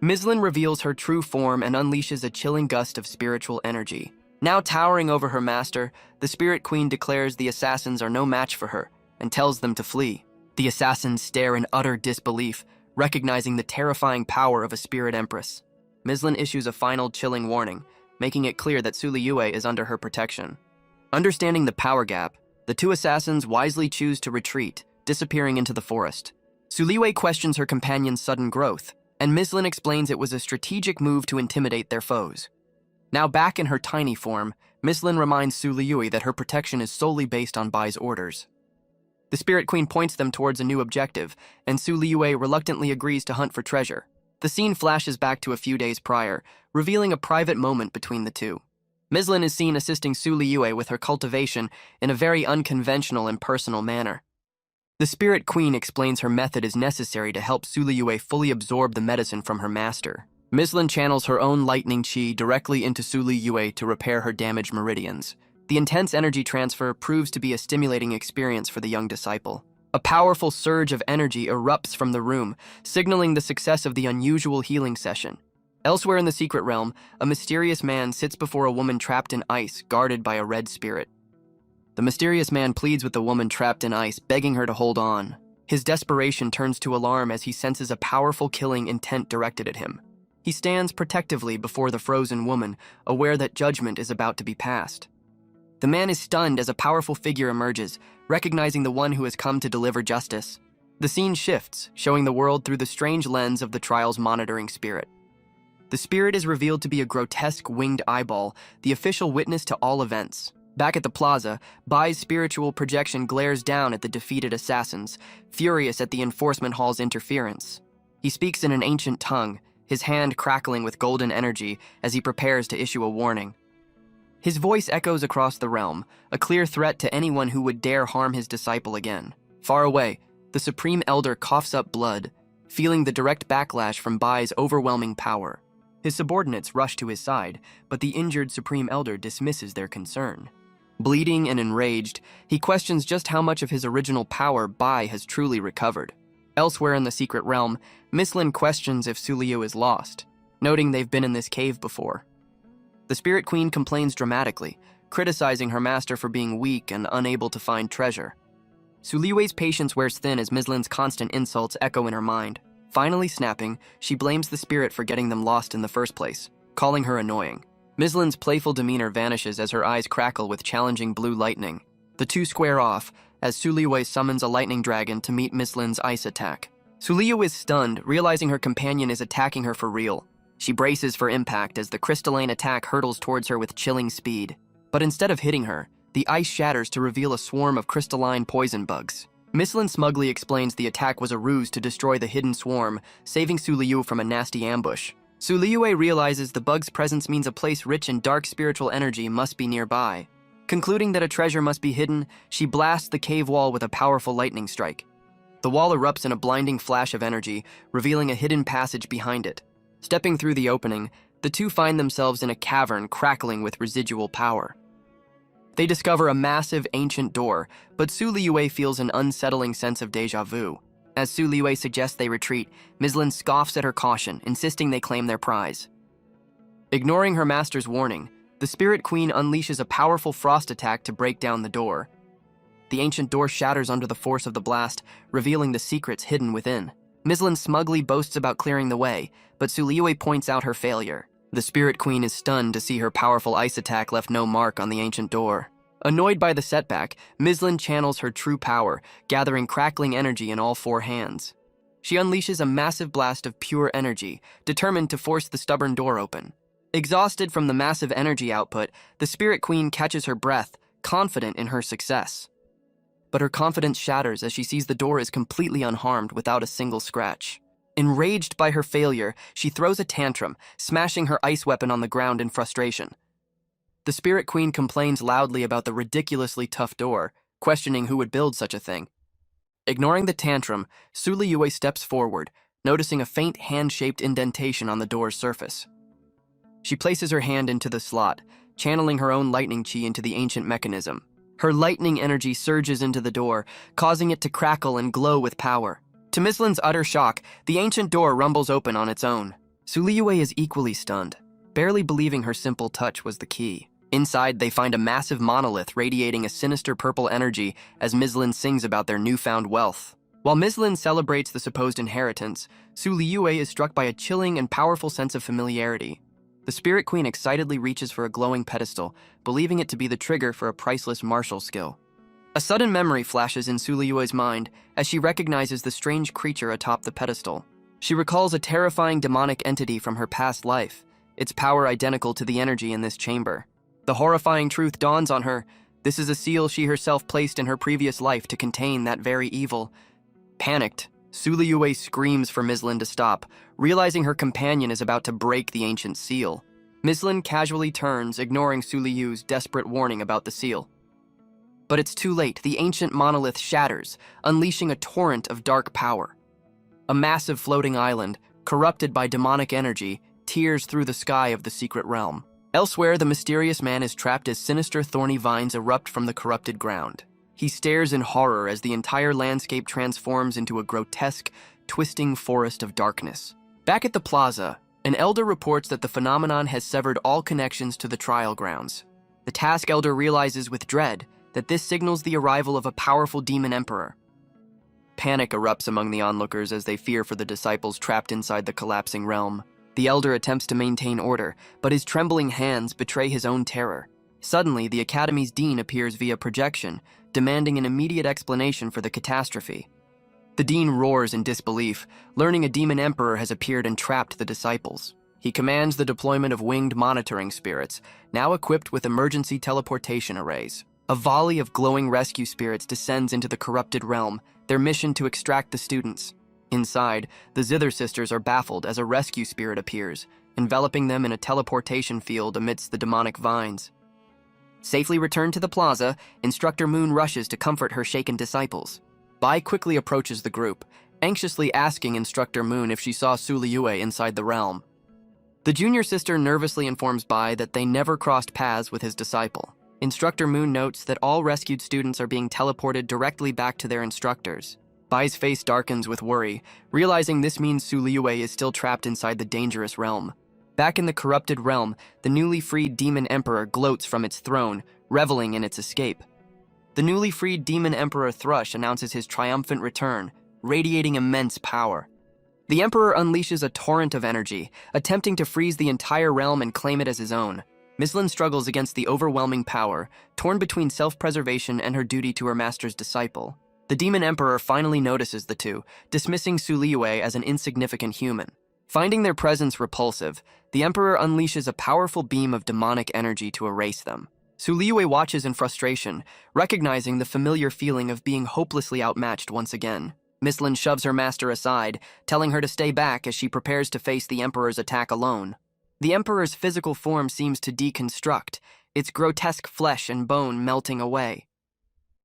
Mislin reveals her true form and unleashes a chilling gust of spiritual energy. Now towering over her master, the Spirit Queen declares the assassins are no match for her and tells them to flee. The assassins stare in utter disbelief, recognizing the terrifying power of a spirit empress. Mislin issues a final chilling warning, making it clear that Suliyue is under her protection. Understanding the power gap, the two assassins wisely choose to retreat, disappearing into the forest. Suliyue questions her companion's sudden growth, and Mislin explains it was a strategic move to intimidate their foes. Now back in her tiny form, Mislin reminds Suliyue that her protection is solely based on Bai's orders. The Spirit Queen points them towards a new objective, and Suliyue reluctantly agrees to hunt for treasure. The scene flashes back to a few days prior, revealing a private moment between the two. Mislin is seen assisting Suliyue with her cultivation in a very unconventional and personal manner. The Spirit Queen explains her method is necessary to help Suliyue fully absorb the medicine from her master. Mislin channels her own lightning chi directly into Suliyue to repair her damaged meridians. The intense energy transfer proves to be a stimulating experience for the young disciple. A powerful surge of energy erupts from the room, signaling the success of the unusual healing session. Elsewhere in the secret realm, a mysterious man sits before a woman trapped in ice, guarded by a red spirit. The mysterious man pleads with the woman trapped in ice, begging her to hold on. His desperation turns to alarm as he senses a powerful killing intent directed at him. He stands protectively before the frozen woman, aware that judgment is about to be passed. The man is stunned as a powerful figure emerges, recognizing the one who has come to deliver justice. The scene shifts, showing the world through the strange lens of the trial's monitoring spirit. The spirit is revealed to be a grotesque winged eyeball, the official witness to all events. Back at the plaza, Bai's spiritual projection glares down at the defeated assassins, furious at the enforcement hall's interference. He speaks in an ancient tongue, his hand crackling with golden energy as he prepares to issue a warning. His voice echoes across the realm, a clear threat to anyone who would dare harm his disciple again. Far away, the Supreme Elder coughs up blood, feeling the direct backlash from Bai's overwhelming power. His subordinates rush to his side, but the injured Supreme Elder dismisses their concern. Bleeding and enraged, he questions just how much of his original power Bai has truly recovered. Elsewhere in the secret realm, Mislin questions if Suliyue is lost, noting they've been in this cave before. The Spirit Queen complains dramatically, criticizing her master for being weak and unable to find treasure. Suliyue's patience wears thin as Mislin's constant insults echo in her mind. Finally snapping, she blames the spirit for getting them lost in the first place, calling her annoying. Mislin's playful demeanor vanishes as her eyes crackle with challenging blue lightning. The two square off as Suliyue summons a lightning dragon to meet Mislin's ice attack. Suliyue is stunned, realizing her companion is attacking her for real. She braces for impact as the crystalline attack hurtles towards her with chilling speed. But instead of hitting her, the ice shatters to reveal a swarm of crystalline poison bugs. Mislin smugly explains the attack was a ruse to destroy the hidden swarm, saving Suliyue from a nasty ambush. Suliyue realizes the bug's presence means a place rich in dark spiritual energy must be nearby. Concluding that a treasure must be hidden, she blasts the cave wall with a powerful lightning strike. The wall erupts in a blinding flash of energy, revealing a hidden passage behind it. Stepping through the opening, The two find themselves in a cavern crackling with residual power. They discover a massive ancient door, but Su Liyue feels an unsettling sense of déjà vu. As Su Liyue suggests they retreat, Mislin scoffs at her caution, insisting they claim their prize. Ignoring her master's warning, the Spirit Queen unleashes a powerful frost attack to break down the door. The ancient door shatters under the force of the blast, revealing the secrets hidden within. Mislin smugly boasts about clearing the way, but Su Liyue points out her failure. The Spirit Queen is stunned to see her powerful ice attack left no mark on the ancient door. Annoyed by the setback, Mislin channels her true power, gathering crackling energy in all four hands. She unleashes a massive blast of pure energy, determined to force the stubborn door open. Exhausted from the massive energy output, the Spirit Queen catches her breath, confident in her success. But her confidence shatters as she sees the door is completely unharmed without a single scratch. Enraged by her failure, she throws a tantrum, smashing her ice weapon on the ground in frustration. The Spirit Queen complains loudly about the ridiculously tough door, questioning who would build such a thing. Ignoring the tantrum, Su Liyue steps forward, noticing a faint hand-shaped indentation on the door's surface. She places her hand into the slot, channeling her own lightning chi into the ancient mechanism. Her lightning energy surges into the door, causing it to crackle and glow with power. To Mislin's utter shock, the ancient door rumbles open on its own. Su Liyue is equally stunned, barely believing her simple touch was the key. Inside, they find a massive monolith radiating a sinister purple energy as Mislin sings about their newfound wealth. While Mislin celebrates the supposed inheritance, Su Liyue is struck by a chilling and powerful sense of familiarity. The Spirit Queen excitedly reaches for a glowing pedestal, believing it to be the trigger for a priceless martial skill. A sudden memory flashes in Su Liyue's mind as she recognizes the strange creature atop the pedestal. She recalls a terrifying demonic entity from her past life, its power identical to the energy in this chamber. The horrifying truth dawns on her. This is a seal she herself placed in her previous life to contain that very evil. Panicked, Su Liyue screams for Mislin to stop, realizing her companion is about to break the ancient seal. Mislin casually turns, ignoring Su Liyue's desperate warning about the seal. But it's too late. The ancient monolith shatters, unleashing a torrent of dark power. A massive floating island, corrupted by demonic energy, tears through the sky of the secret realm. Elsewhere, the mysterious man is trapped as sinister thorny vines erupt from the corrupted ground. He stares in horror as the entire landscape transforms into a grotesque, twisting forest of darkness. Back at the plaza, an elder reports that the phenomenon has severed all connections to the trial grounds. The task elder realizes with dread that this signals the arrival of a powerful demon emperor. Panic erupts among the onlookers as they fear for the disciples trapped inside the collapsing realm. The elder attempts to maintain order, but his trembling hands betray his own terror. Suddenly, the academy's dean appears via projection, demanding an immediate explanation for the catastrophe. The dean roars in disbelief, learning a demon emperor has appeared and trapped the disciples. He commands the deployment of winged monitoring spirits, now equipped with emergency teleportation arrays. A volley of glowing rescue spirits descends into the corrupted realm, their mission to extract the students. Inside, the Zither sisters are baffled as a rescue spirit appears, enveloping them in a teleportation field amidst the demonic vines. Safely returned to the plaza, Instructor Moon rushes to comfort her shaken disciples. Bai quickly approaches the group, anxiously asking Instructor Moon if she saw Su Liyue inside the realm. The junior sister nervously informs Bai that they never crossed paths with his disciple. Instructor Moon notes that all rescued students are being teleported directly back to their instructors. Bai's face darkens with worry, realizing this means Su Liyue is still trapped inside the dangerous realm. Back in the corrupted realm, the newly freed demon emperor gloats from its throne, reveling in its escape. The newly freed demon emperor Thrush announces his triumphant return, radiating immense power. The emperor unleashes a torrent of energy, attempting to freeze the entire realm and claim it as his own. Mislin struggles against the overwhelming power, torn between self-preservation and her duty to her master's disciple. The demon emperor finally notices the two, dismissing Su Liyue as an insignificant human. Finding their presence repulsive, the emperor unleashes a powerful beam of demonic energy to erase them. Su Liyue watches in frustration, recognizing the familiar feeling of being hopelessly outmatched once again. Mislin shoves her master aside, telling her to stay back as she prepares to face the emperor's attack alone. The emperor's physical form seems to deconstruct, its grotesque flesh and bone melting away.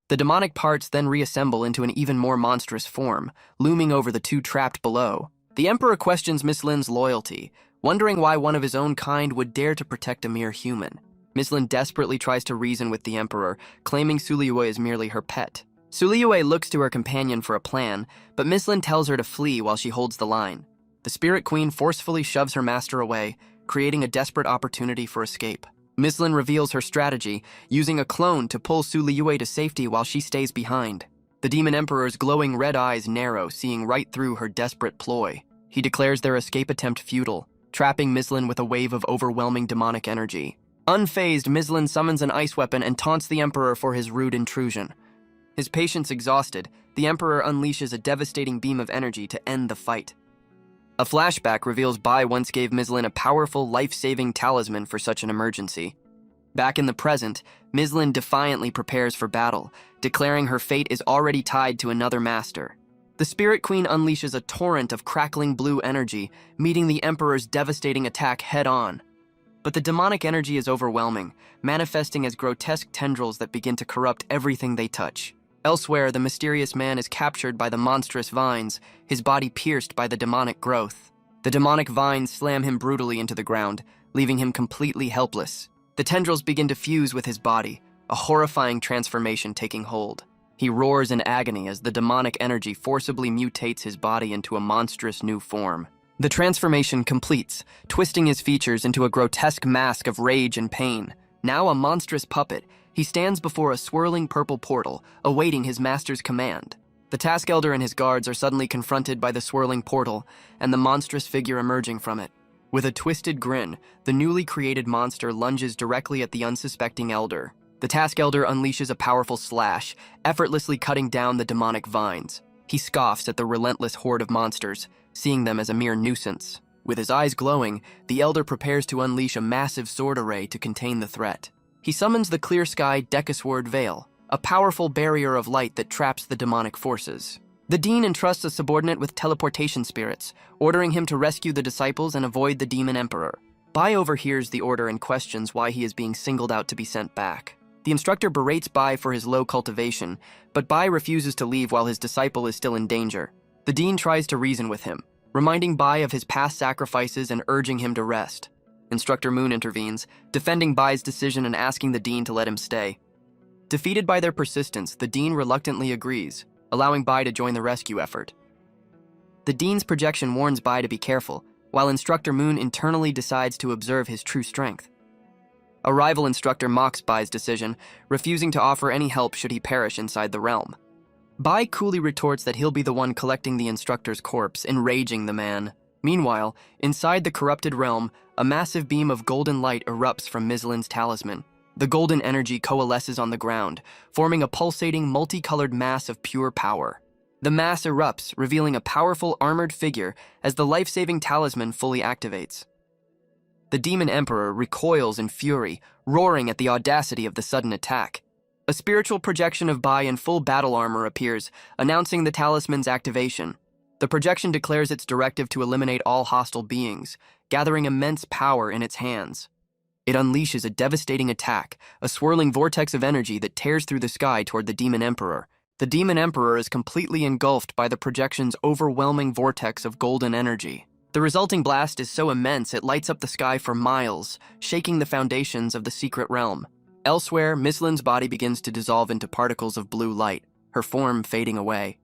The demonic parts then reassemble into an even more monstrous form, looming over the two trapped below. The emperor questions Mislin's loyalty, wondering why one of his own kind would dare to protect a mere human. Mislin desperately tries to reason with the Emperor, claiming Suliyue is merely her pet. Suliyue looks to her companion for a plan, but Mislin tells her to flee while she holds the line. The Spirit Queen forcefully shoves her master away, creating a desperate opportunity for escape. Mislin reveals her strategy, using a clone to pull Suliyue to safety while she stays behind. The Demon Emperor's glowing red eyes narrow, seeing right through her desperate ploy. He declares their escape attempt futile, trapping Mislin with a wave of overwhelming demonic energy. Unfazed, Mislin summons an ice weapon and taunts the Emperor for his rude intrusion. His patience exhausted, the Emperor unleashes a devastating beam of energy to end the fight. A flashback reveals Bai once gave Mislin a powerful, life-saving talisman for such an emergency. Back in the present, Mislin defiantly prepares for battle, declaring her fate is already tied to another master. The Spirit Queen unleashes a torrent of crackling blue energy, meeting the Emperor's devastating attack head-on. But the demonic energy is overwhelming, manifesting as grotesque tendrils that begin to corrupt everything they touch. Elsewhere, the mysterious man is captured by the monstrous vines, his body pierced by the demonic growth. The demonic vines slam him brutally into the ground, leaving him completely helpless. The tendrils begin to fuse with his body, a horrifying transformation taking hold. He roars in agony as the demonic energy forcibly mutates his body into a monstrous new form. The transformation completes, twisting his features into a grotesque mask of rage and pain. Now a monstrous puppet, he stands before a swirling purple portal, awaiting his master's command. The Task Elder and his guards are suddenly confronted by the swirling portal and the monstrous figure emerging from it. With a twisted grin, the newly created monster lunges directly at the unsuspecting Elder. The Task Elder unleashes a powerful slash, effortlessly cutting down the demonic vines. He scoffs at the relentless horde of monsters, seeing them as a mere nuisance. With his eyes glowing, the Elder prepares to unleash a massive sword array to contain the threat. He summons the Clear Sky Decasword Veil, a powerful barrier of light that traps the demonic forces. The Dean entrusts a subordinate with teleportation spirits, ordering him to rescue the disciples and avoid the Demon Emperor. Bai overhears the order and questions why he is being singled out to be sent back. The instructor berates Bai for his low cultivation, but Bai refuses to leave while his disciple is still in danger. The Dean tries to reason with him, reminding Bai of his past sacrifices and urging him to rest. Instructor Moon intervenes, defending Bai's decision and asking the Dean to let him stay. Defeated by their persistence, the Dean reluctantly agrees, allowing Bai to join the rescue effort. The Dean's projection warns Bai to be careful, while Instructor Moon internally decides to observe his true strength. A rival instructor mocks Bai's decision, refusing to offer any help should he perish inside the realm. Bai coolly retorts that he'll be the one collecting the instructor's corpse, enraging the man. Meanwhile, inside the corrupted realm, a massive beam of golden light erupts from Mislin's talisman. The golden energy coalesces on the ground, forming a pulsating, multicolored mass of pure power. The mass erupts, revealing a powerful, armored figure as the life-saving talisman fully activates. The Demon Emperor recoils in fury, roaring at the audacity of the sudden attack. A spiritual projection of Bai in full battle armor appears, announcing the talisman's activation. The projection declares its directive to eliminate all hostile beings, gathering immense power in its hands. It unleashes a devastating attack, a swirling vortex of energy that tears through the sky toward the Demon Emperor. The Demon Emperor is completely engulfed by the projection's overwhelming vortex of golden energy. The resulting blast is so immense it lights up the sky for miles, shaking the foundations of the secret realm. Elsewhere, Mislin's body begins to dissolve into particles of blue light, her form fading away.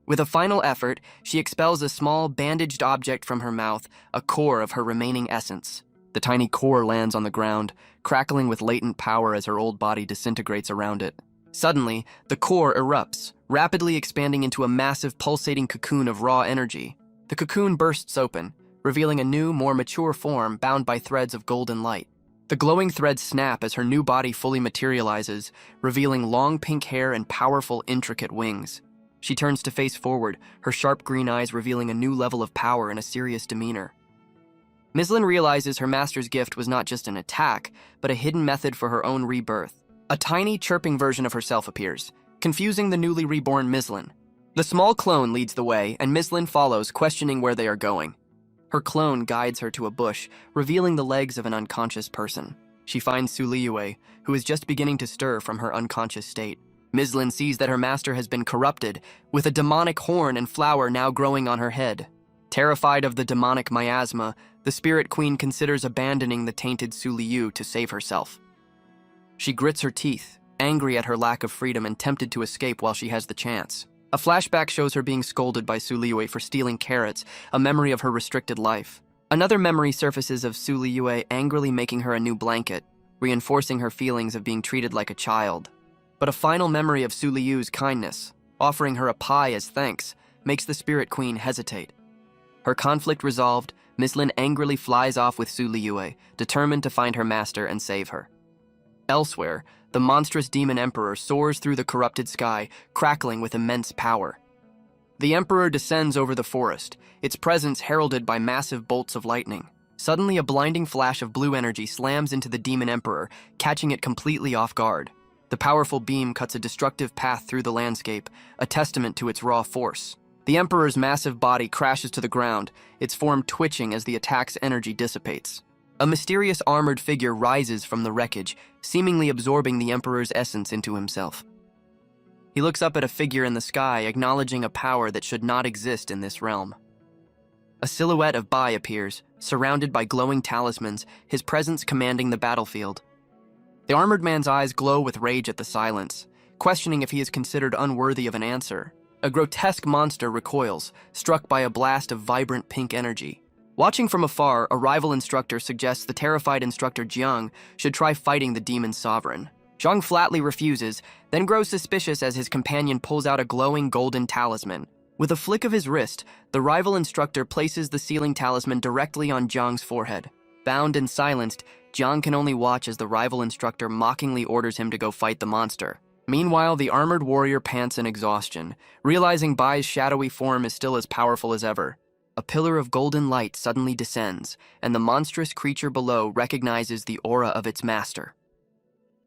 With a final effort, she expels a small, bandaged object from her mouth, a core of her remaining essence. The tiny core lands on the ground, crackling with latent power as her old body disintegrates around it. Suddenly, the core erupts, rapidly expanding into a massive pulsating cocoon of raw energy. The cocoon bursts open, revealing a new, more mature form bound by threads of golden light. The glowing threads snap as her new body fully materializes, revealing long pink hair and powerful, intricate wings. She turns to face forward, her sharp green eyes revealing a new level of power and a serious demeanor. Mislin realizes her master's gift was not just an attack, but a hidden method for her own rebirth. A tiny, chirping version of herself appears, confusing the newly reborn Mislin. The small clone leads the way, and Mislin follows, questioning where they are going. Her clone guides her to a bush, revealing the legs of an unconscious person. She finds Suliyue, who is just beginning to stir from her unconscious state. Mislin sees that her master has been corrupted, with a demonic horn and flower now growing on her head. Terrified of the demonic miasma, the Spirit Queen considers abandoning the tainted Su Liu to save herself. She grits her teeth, angry at her lack of freedom and tempted to escape while she has the chance. A flashback shows her being scolded by Su Liu for stealing carrots, a memory of her restricted life. Another memory surfaces of Su Liu angrily making her a new blanket, reinforcing her feelings of being treated like a child. But a final memory of Su Liu's kindness, offering her a pie as thanks, makes the Spirit Queen hesitate. Her conflict resolved, Miss Lin angrily flies off with Su Liu, determined to find her master and save her. Elsewhere, the monstrous demon emperor soars through the corrupted sky, crackling with immense power. The emperor descends over the forest, its presence heralded by massive bolts of lightning. Suddenly, a blinding flash of blue energy slams into the demon emperor, catching it completely off guard. The powerful beam cuts a destructive path through the landscape, a testament to its raw force. The emperor's massive body crashes to the ground, its form twitching as the attack's energy dissipates. A mysterious armored figure rises from the wreckage, seemingly absorbing the emperor's essence into himself. He looks up at a figure in the sky, acknowledging a power that should not exist in this realm. A silhouette of Bai appears, surrounded by glowing talismans, his presence commanding the battlefield. The armored man's eyes glow with rage at the silence, questioning if he is considered unworthy of an answer. A grotesque monster recoils, struck by a blast of vibrant pink energy. Watching from afar, a rival instructor suggests the terrified instructor Jiang should try fighting the demon sovereign. Jiang flatly refuses, then grows suspicious as his companion pulls out a glowing golden talisman. With a flick of his wrist, the rival instructor places the sealing talisman directly on Jiang's forehead. Bound and silenced, Jiang can only watch as the rival instructor mockingly orders him to go fight the monster. Meanwhile, the armored warrior pants in exhaustion, realizing Bai's shadowy form is still as powerful as ever. A pillar of golden light suddenly descends, and the monstrous creature below recognizes the aura of its master.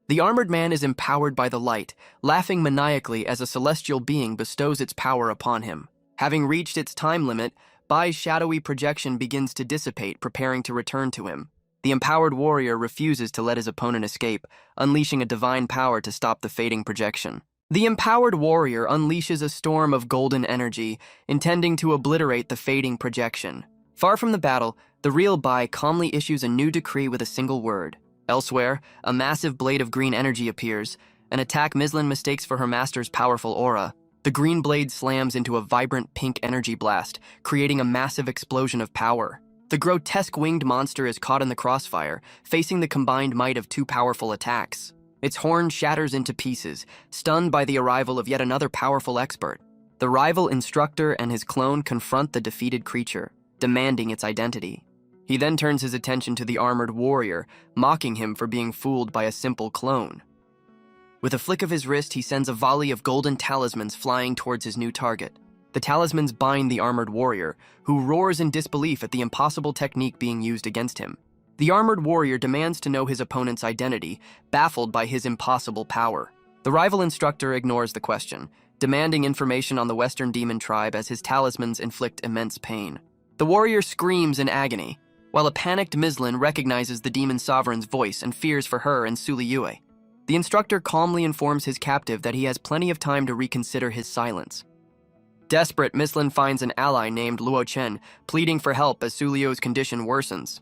The armored man is empowered by the light, laughing maniacally as a celestial being bestows its power upon him. Having reached its time limit, Bai's shadowy projection begins to dissipate, preparing to return to him. The empowered warrior refuses to let his opponent escape, unleashing a divine power to stop the fading projection. The empowered warrior unleashes a storm of golden energy, intending to obliterate the fading projection. Far from the battle, the real Bai calmly issues a new decree with a single word. Elsewhere, a massive blade of green energy appears, an attack Miss Lin mistakes for her master's powerful aura. The green blade slams into a vibrant pink energy blast, creating a massive explosion of power. The grotesque winged monster is caught in the crossfire, facing the combined might of two powerful attacks. Its horn shatters into pieces, stunned by the arrival of yet another powerful expert. The rival instructor and his clone confront the defeated creature, demanding its identity. He then turns his attention to the armored warrior, mocking him for being fooled by a simple clone. With a flick of his wrist, he sends a volley of golden talismans flying towards his new target. The talismans bind the armored warrior, who roars in disbelief at the impossible technique being used against him. The armored warrior demands to know his opponent's identity, baffled by his impossible power. The rival instructor ignores the question, demanding information on the Western demon tribe as his talismans inflict immense pain. The warrior screams in agony, while a panicked Miss Lin recognizes the demon sovereign's voice and fears for her and Su Liu. The instructor calmly informs his captive that he has plenty of time to reconsider his silence. Desperate, Miss Lin finds an ally named Luo Chen, pleading for help as Su Liu's condition worsens.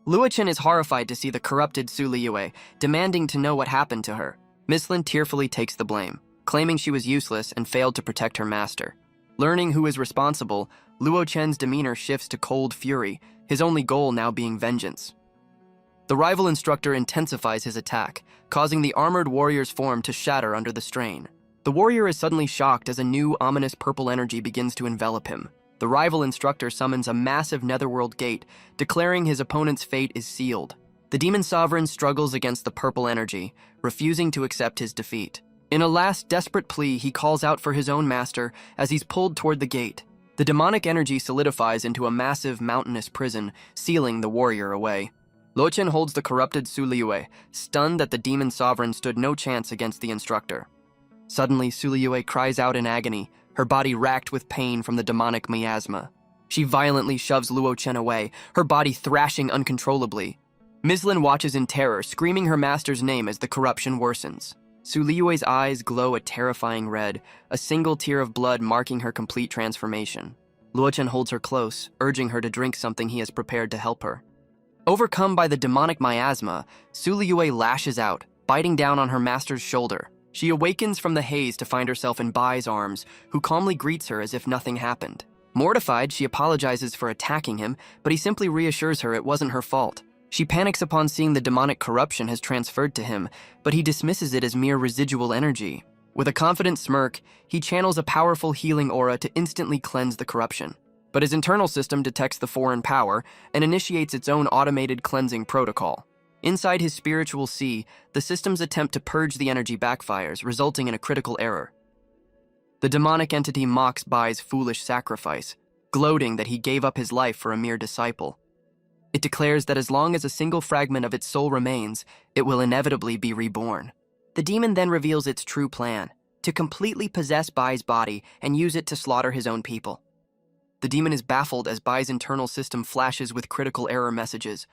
Luo Chen is horrified to see the corrupted Su Liu, demanding to know what happened to her. Miss Lin tearfully takes the blame, claiming she was useless and failed to protect her master. Learning who is responsible, Luo Chen's demeanor shifts to cold fury, his only goal now being vengeance. The rival instructor intensifies his attack, causing the armored warrior's form to shatter under the strain. The warrior is suddenly shocked as a new, ominous purple energy begins to envelop him. The rival instructor summons a massive netherworld gate, declaring his opponent's fate is sealed. The demon sovereign struggles against the purple energy, refusing to accept his defeat. In a last desperate plea, he calls out for his own master as he's pulled toward the gate. The demonic energy solidifies into a massive mountainous prison, sealing the warrior away. Luo Chen holds the corrupted Su Liu, stunned that the demon sovereign stood no chance against the instructor. Suddenly, Su Liu cries out in agony, her body racked with pain from the demonic miasma. She violently shoves Luo Chen away, her body thrashing uncontrollably. Miss Lin watches in terror, screaming her master's name as the corruption worsens. Su Liu's eyes glow a terrifying red, a single tear of blood marking her complete transformation. Luochen holds her close, urging her to drink something he has prepared to help her. Overcome by the demonic miasma, Su Liyue lashes out, biting down on her master's shoulder. She awakens from the haze to find herself in Bai's arms, who calmly greets her as if nothing happened. Mortified, she apologizes for attacking him, but he simply reassures her it wasn't her fault. She panics upon seeing the demonic corruption has transferred to him, but he dismisses it as mere residual energy. With a confident smirk, he channels a powerful healing aura to instantly cleanse the corruption. But his internal system detects the foreign power and initiates its own automated cleansing protocol. Inside his spiritual sea, the system's attempt to purge the energy backfires, resulting in a critical error. The demonic entity mocks Bai's foolish sacrifice, gloating that he gave up his life for a mere disciple. It declares that as long as a single fragment of its soul remains, it will inevitably be reborn. The demon then reveals its true plan, to completely possess Bai's body and use it to slaughter his own people. The demon is baffled as Bai's internal system flashes with critical error messages,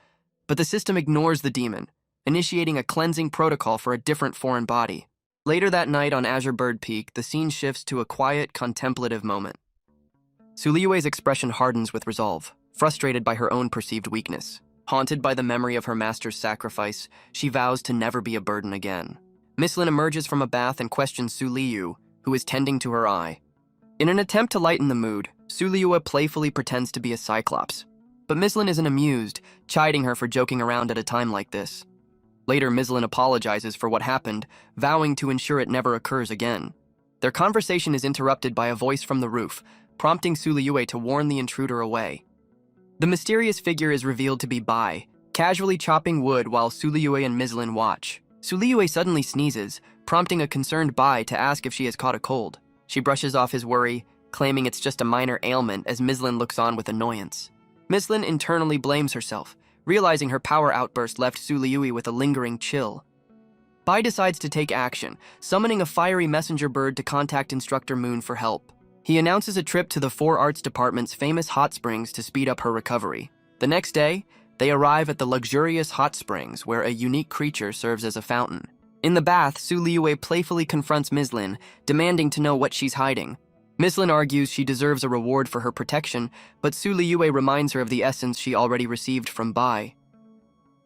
but the system ignores the demon, initiating a cleansing protocol for a different foreign body. Later that night on Azure Bird Peak, the scene shifts to a quiet, contemplative moment. Su Liyue's expression hardens with resolve, frustrated by her own perceived weakness. Haunted by the memory of her master's sacrifice, she vows to never be a burden again. Miss Lin emerges from a bath and questions Su Liyu, who is tending to her eye. In an attempt to lighten the mood, Su Liyue playfully pretends to be a cyclops. But Miss Lin isn't amused, chiding her for joking around at a time like this. Later, Miss Lin apologizes for what happened, vowing to ensure it never occurs again. Their conversation is interrupted by a voice from the roof, prompting Su Liyue to warn the intruder away. The mysterious figure is revealed to be Bai, casually chopping wood while Su Liyue and Miss Lin watch. Su Liyue suddenly sneezes, prompting a concerned Bai to ask if she has caught a cold. She brushes off his worry, claiming it's just a minor ailment as Miss Lin looks on with annoyance. Miss Lin internally blames herself, realizing her power outburst left Su Liyue with a lingering chill. Bai decides to take action, summoning a fiery messenger bird to contact Instructor Moon for help. He announces a trip to the Four Arts Department's famous hot springs to speed up her recovery. The next day, they arrive at the luxurious hot springs where a unique creature serves as a fountain. In the bath, Su Liyue playfully confronts Miss Lin, demanding to know what she's hiding. Miss Lin argues she deserves a reward for her protection, but Su Liyue reminds her of the essence she already received from Bai.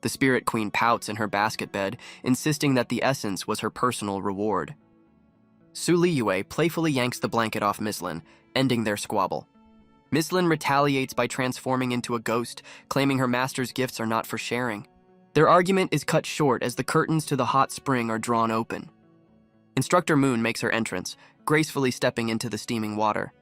The Spirit Queen pouts in her basket bed, insisting that the essence was her personal reward. Su Liyue playfully yanks the blanket off Miss Lin, ending their squabble. Miss Lin retaliates by transforming into a ghost, claiming her master's gifts are not for sharing. Their argument is cut short as the curtains to the hot spring are drawn open. Instructor Moon makes her entrance, gracefully stepping into the steaming water.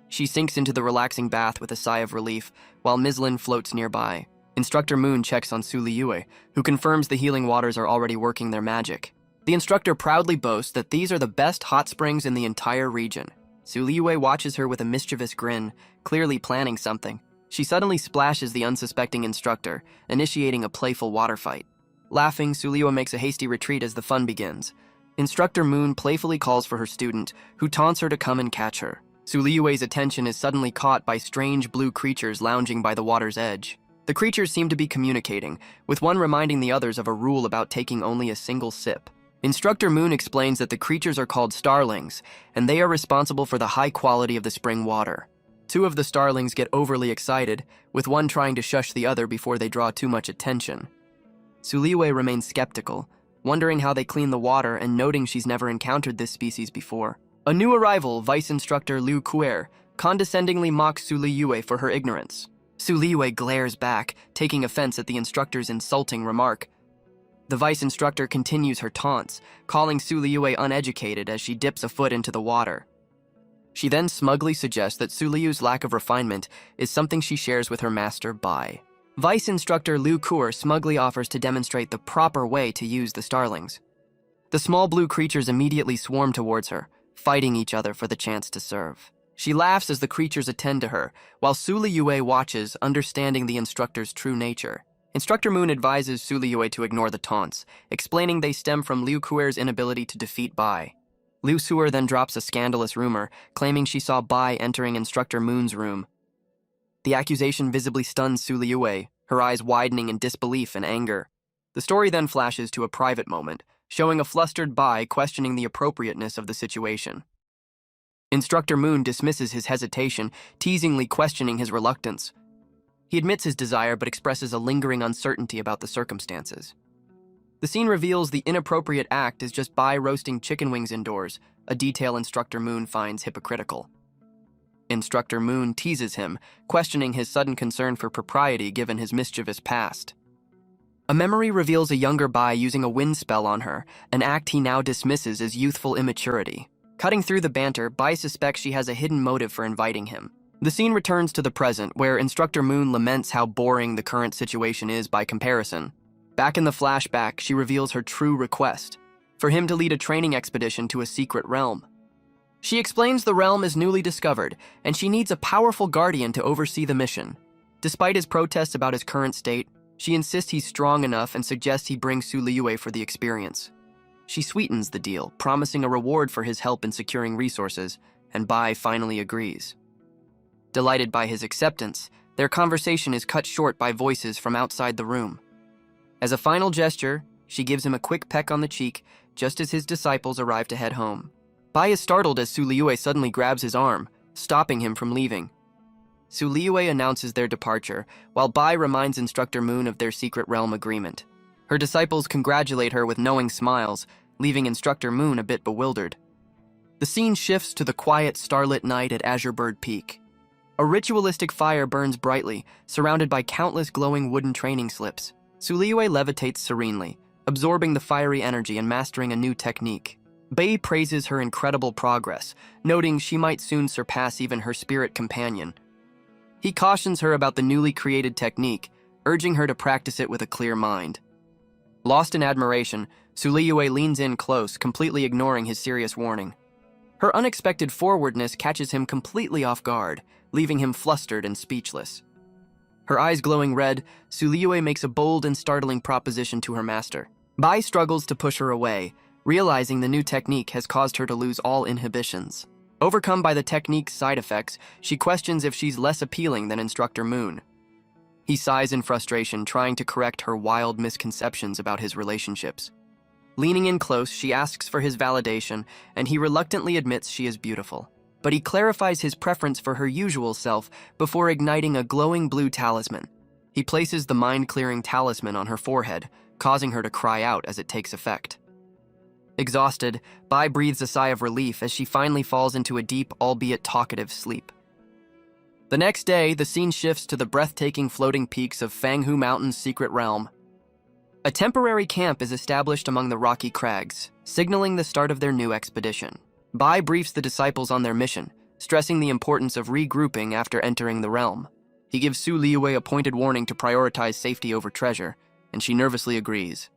She sinks into the relaxing bath with a sigh of relief, while Miss Lin floats nearby. Instructor Moon checks on Su Liyue, who confirms the healing waters are already working their magic. The instructor proudly boasts that these are the best hot springs in the entire region. Su Liyue watches her with a mischievous grin, clearly planning something. She suddenly splashes the unsuspecting instructor, initiating a playful water fight. Laughing, Su Liyue makes a hasty retreat as the fun begins. Instructor Moon playfully calls for her student, who taunts her to come and catch her. Su Liyue's attention is suddenly caught by strange blue creatures lounging by the water's edge. The creatures seem to be communicating, with one reminding the others of a rule about taking only a single sip. Instructor Moon explains that the creatures are called starlings, and they are responsible for the high quality of the spring water. Two of the starlings get overly excited, with one trying to shush the other before they draw too much attention. Su Liyue remains skeptical, wondering how they clean the water and noting she's never encountered this species before. A new arrival, Vice Instructor Liu Kuer, condescendingly mocks Su Liyue for her ignorance. Su Liyue glares back, taking offense at the instructor's insulting remark. The Vice Instructor continues her taunts, calling Su Liyue uneducated as she dips a foot into the water. She then smugly suggests that Su Liyue's lack of refinement is something she shares with her master, Bai. Vice Instructor Liu Kuer smugly offers to demonstrate the proper way to use the starlings. The small blue creatures immediately swarm towards her, fighting each other for the chance to serve. She laughs as the creatures attend to her, while Su Liyue watches, understanding the instructor's true nature. Instructor Moon advises Su Liyue to ignore the taunts, explaining they stem from Liu Kuer's inability to defeat Bai. Liu Suer then drops a scandalous rumor, claiming she saw Bai entering Instructor Moon's room. The accusation visibly stuns Su Liyue, her eyes widening in disbelief and anger. The story then flashes to a private moment, showing a flustered Bai questioning the appropriateness of the situation. Instructor Moon dismisses his hesitation, teasingly questioning his reluctance. He admits his desire but expresses a lingering uncertainty about the circumstances. The scene reveals the inappropriate act is just Bai roasting chicken wings indoors, a detail Instructor Moon finds hypocritical. Instructor Moon teases him, questioning his sudden concern for propriety given his mischievous past. A memory reveals a younger Bai using a wind spell on her, an act he now dismisses as youthful immaturity. Cutting through the banter, Bai suspects she has a hidden motive for inviting him. The scene returns to the present, where Instructor Moon laments how boring the current situation is by comparison. Back in the flashback, she reveals her true request, for him to lead a training expedition to a secret realm. She explains the realm is newly discovered, and she needs a powerful guardian to oversee the mission. Despite his protests about his current state, she insists he's strong enough and suggests he bring Su Liyue for the experience. She sweetens the deal, promising a reward for his help in securing resources, and Bai finally agrees. Delighted by his acceptance, their conversation is cut short by voices from outside the room. As a final gesture, she gives him a quick peck on the cheek just as his disciples arrive to head home. Bai is startled as Su Liyue suddenly grabs his arm, stopping him from leaving. Su Liyue announces their departure, while Bai reminds Instructor Moon of their secret realm agreement. Her disciples congratulate her with knowing smiles, leaving Instructor Moon a bit bewildered. The scene shifts to the quiet, starlit night at Azure Bird Peak. A ritualistic fire burns brightly, surrounded by countless glowing wooden training slips. Su Liyue levitates serenely, absorbing the fiery energy and mastering a new technique. Bai praises her incredible progress, noting she might soon surpass even her spirit companion. He cautions her about the newly created technique, urging her to practice it with a clear mind. Lost in admiration, Su Liyue leans in close, completely ignoring his serious warning. Her unexpected forwardness catches him completely off guard, leaving him flustered and speechless. Her eyes glowing red, Su Liyue makes a bold and startling proposition to her master. Bai struggles to push her away, realizing the new technique has caused her to lose all inhibitions. Overcome by the technique's side effects, she questions if she's less appealing than Instructor Moon. He sighs in frustration, trying to correct her wild misconceptions about his relationships. Leaning in close, she asks for his validation, and he reluctantly admits she is beautiful. But he clarifies his preference for her usual self before igniting a glowing blue talisman. He places the mind-clearing talisman on her forehead, causing her to cry out as it takes effect. Exhausted, Bai breathes a sigh of relief as she finally falls into a deep, albeit talkative, sleep. The next day, the scene shifts to the breathtaking floating peaks of Fanghu Mountain's secret realm. A temporary camp is established among the rocky crags, signaling the start of their new expedition. Bai briefs the disciples on their mission, stressing the importance of regrouping after entering the realm. He gives Su Liyue a pointed warning to prioritize safety over treasure, and she nervously agrees.